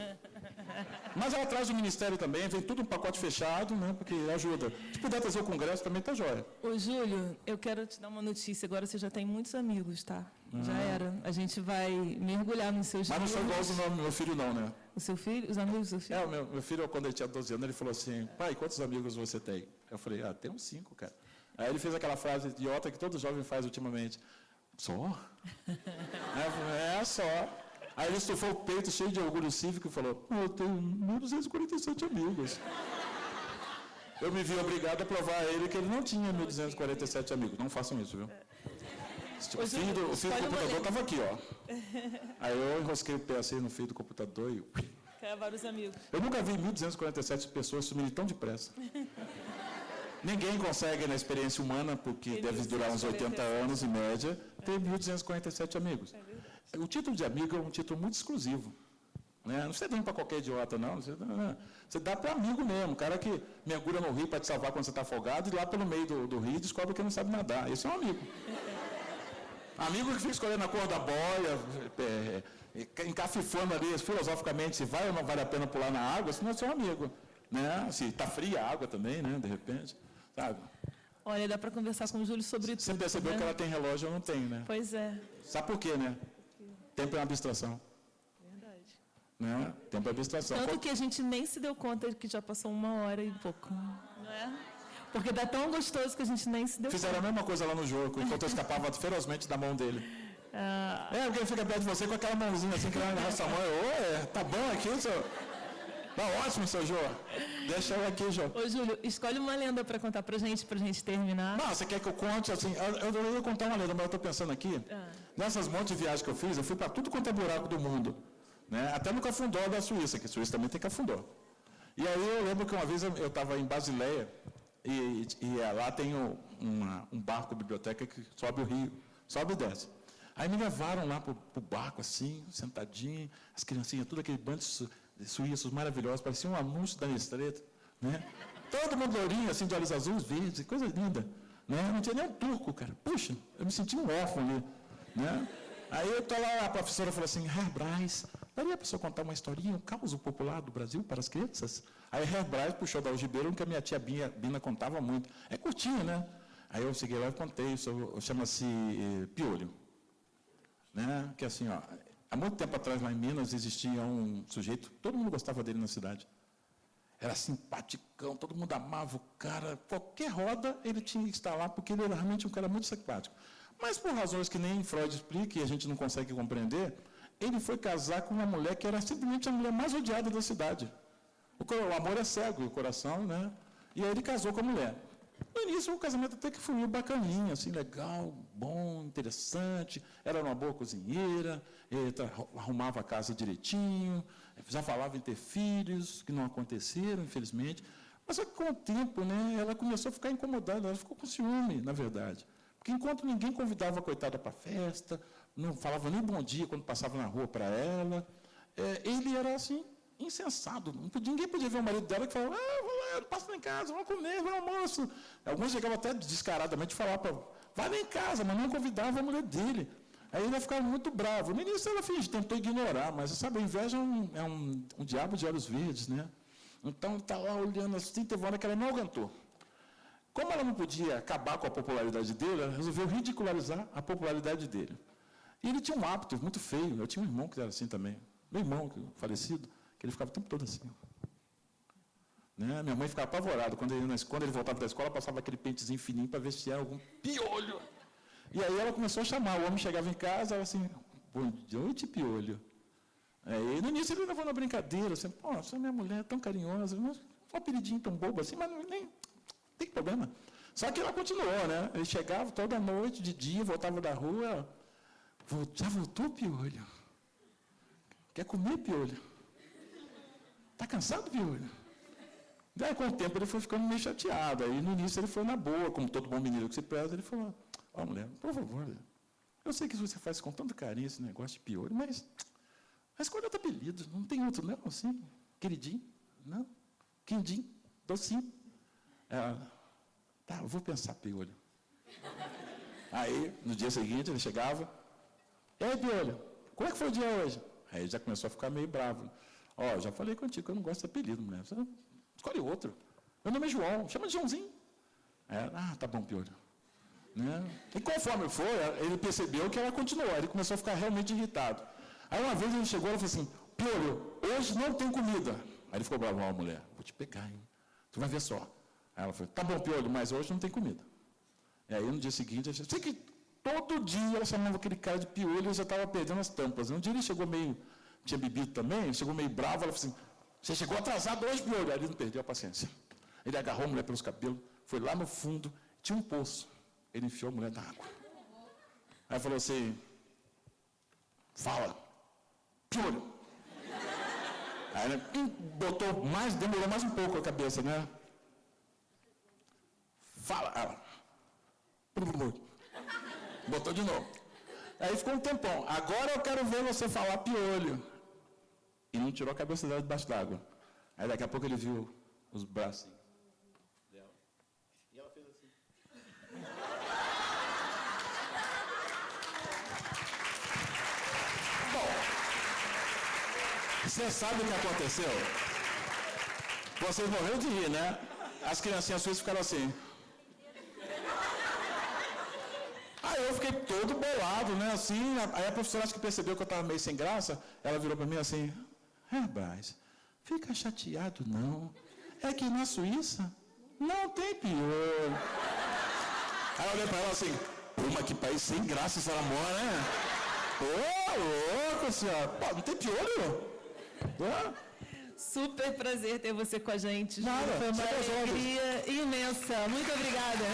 Mas ela traz o ministério também, vem tudo um pacote fechado, né, porque ajuda. Se puder trazer o Congresso, também está jóia. Ô, Júlio, eu quero te dar uma notícia. Agora você já tem muitos amigos, tá? Já era. A gente vai mergulhar nos seus Mas não sou igual do meu filho, não, né? O seu filho? Os amigos do seu filho? Meu filho, quando ele tinha 12 anos, ele falou assim, pai, quantos amigos você tem? Eu falei, tem uns 5, cara. Aí ele fez aquela frase idiota que todo jovem faz ultimamente. Só? Só. Aí ele estufou o peito cheio de orgulho cívico e falou, eu tenho 1.247 amigos. Eu me vi obrigado a provar a ele que ele não tinha 1.247 amigos. Não façam isso, viu? O fio do computador estava aqui, ó. Aí eu enrosquei o pé assim no fio do computador e... vários amigos. Eu nunca vi 1.247 pessoas sumirem tão depressa. Ninguém consegue, na experiência humana, porque deve durar uns 80 anos, em média, ter 1.247 amigos. O título de amigo é um título muito exclusivo. Né? Não você dá para qualquer idiota, não. Você dá para amigo mesmo. O cara que mergulha no rio para te salvar quando você está afogado e lá pelo meio do rio descobre que não sabe nadar. Esse é um amigo. Amigo que fica escolhendo a cor da boia, encafifando ali filosoficamente se vai ou não vale a pena pular na água, esse não é seu amigo. Né? Se está fria a água também, né? De repente. Sabe? Olha, dá para conversar com o Júlio sobre tudo. Você percebeu que ela tem relógio, eu não tenho, né? Pois é. Sabe por quê, né? Tempo é uma abstração. Verdade. Né? Tempo é abstração. Tanto que a gente nem se deu conta que já passou 1 hora e pouco. Não é? Porque dá tão gostoso que a gente nem se deu Fizeram conta. a mesma coisa lá no jogo, enquanto eu escapava ferozmente da mão dele. Porque ele fica perto de você com aquela mãozinha assim, que ele arrasta a mão. Tá bom aqui, seu... Tá ótimo, seu Jô. Deixa eu aqui, Jô. Ô, Júlio, escolhe uma lenda para contar pra gente terminar. Não, você quer que eu conte, assim, eu ia contar uma lenda, mas eu estou pensando aqui, nessas montes de viagens que eu fiz, eu fui para tudo quanto é buraco do mundo, né? Até no Cafundó da Suíça, que a Suíça também tem Cafundó. E aí eu lembro que uma vez eu estava em Basileia, e lá tem um barco, biblioteca, que sobe o rio, sobe e desce. Aí me levaram lá para o barco, assim, sentadinho, as criancinhas, tudo aquele bando de suíços maravilhosos, parecia um anúncio da Nestlé, né? Todo mundo lourinho, assim, de olhos azuis, verdes, coisa linda. Né? Não tinha nem um turco, cara. Puxa, eu me senti um órfão ali. Né? Aí eu estou lá, a professora falou assim, Herr Braz, daria para o senhor contar uma historinha, um caos popular do Brasil para as crianças? Aí Herr Braz puxou da algibeira, que a minha tia Bina contava muito. É curtinho, né? Aí eu segui lá e contei, chama-se Piolho. Né? Que assim, ó, há muito tempo atrás, lá em Minas, existia um sujeito, todo mundo gostava dele na cidade. Era simpaticão, todo mundo amava o cara. Qualquer roda, ele tinha que estar lá, porque ele era realmente um cara muito simpático. Mas, por razões que nem Freud explica e a gente não consegue compreender, ele foi casar com uma mulher que era simplesmente a mulher mais odiada da cidade. O amor é cego, o coração, né? E aí ele casou com a mulher. No início, o casamento até que foi bacaninha, assim, legal, bom, interessante. Era uma boa cozinheira, arrumava a casa direitinho, já falava em ter filhos, que não aconteceram, infelizmente. Mas só que com o tempo, né, ela começou a ficar incomodada, ela ficou com ciúme, na verdade. Porque enquanto ninguém convidava a coitada para a festa, não falava nem bom dia quando passava na rua para ela, ele era assim, insensado. Ninguém podia ver o marido dela que falava, passa lá em casa, vamos comer, vamos almoço. Alguns chegavam até descaradamente falar vai lá em casa, mas não convidava a mulher dele. Aí ele ficava muito bravo. No início ela tentou ignorar, mas sabe, a inveja é um diabo de olhos verdes, né? Então ele está lá olhando assim, teve uma hora que ela não aguentou. Como ela não podia acabar com a popularidade dele, ela resolveu ridicularizar a popularidade dele. E ele tinha um hábito muito feio. Eu tinha um irmão que era assim também. Meu irmão, falecido, que ele ficava o tempo todo assim. Né? Minha mãe ficava apavorada. Quando ele voltava da escola, passava aquele pentezinho fininho para ver se tinha algum piolho. E aí ela começou a chamar. O homem chegava em casa, ela assim, boa noite, piolho. E no início ele levou na brincadeira, assim, pô, essa minha mulher é tão carinhosa, um apelidinho tão bobo assim, mas nem tem problema. Só que ela continuou, né? Ele chegava toda noite, de dia, voltava da rua, já voltou, piolho? Quer comer, piolho? Está cansado, piolho? Daí, com o tempo, ele foi ficando meio chateado. Aí, no início, ele foi na boa, como todo bom menino que se preza. Ele falou, mulher, por favor, eu sei que você faz com tanto carinho esse negócio de piolho, mas escolha outro apelido. Não tem outro, não? Assim, queridinho? Não? Quindim? Docinho? Tá, eu vou pensar, piolho. Aí, no dia seguinte, ele chegava. Ei, piolho, como é que foi o dia hoje? Aí ele já começou a ficar meio bravo. Já falei contigo que eu não gosto de apelido, mulher. Você escolhe outro. Meu nome é João, chama de Joãozinho. Tá bom, piolho. Né? E conforme foi, ele percebeu que ela continuou. Ele começou a ficar realmente irritado. Aí uma vez ele chegou e falou assim, piolho, hoje não tem comida. Aí ele ficou bravo, mulher, vou te pegar, hein? Tu vai ver só. Aí ela falou, tá bom, piolho, mas hoje não tem comida. E aí no dia seguinte, eu sei que todo dia ela chamava aquele cara de piolho e já estava perdendo as tampas. Um dia ele chegou meio, tinha bebido também, ele chegou meio bravo, ela falou assim, você chegou atrasado hoje, piolho. Aí ele não perdeu a paciência. Ele agarrou a mulher pelos cabelos, foi lá no fundo, tinha um poço. Ele enfiou a mulher na água. Aí falou assim, fala, piolho. Aí ele demorou mais um pouco a cabeça, né? Fala, ela. Botou de novo. Aí ficou um tempão. Agora eu quero ver você falar piolho. E não tirou a cabeça dela debaixo d'água. Aí daqui a pouco ele viu os braços dela. E ela fez assim. Bom, você sabe o que aconteceu? Vocês morreram de rir, né? As criancinhas suas ficaram assim. Aí eu fiquei todo bolado, né? Assim, aí a professora acho que percebeu que eu estava meio sem graça. Ela virou para mim assim, rapaz, fica chateado não. É que na Suíça não tem piolho. Aí eu olhei para ela assim, mas que país sem graça esse amor, né? Ô, louco, senhora. Pô, não tem piolho? Super prazer ter você com a gente. Nada, foi uma alegria imensa. Muito obrigada.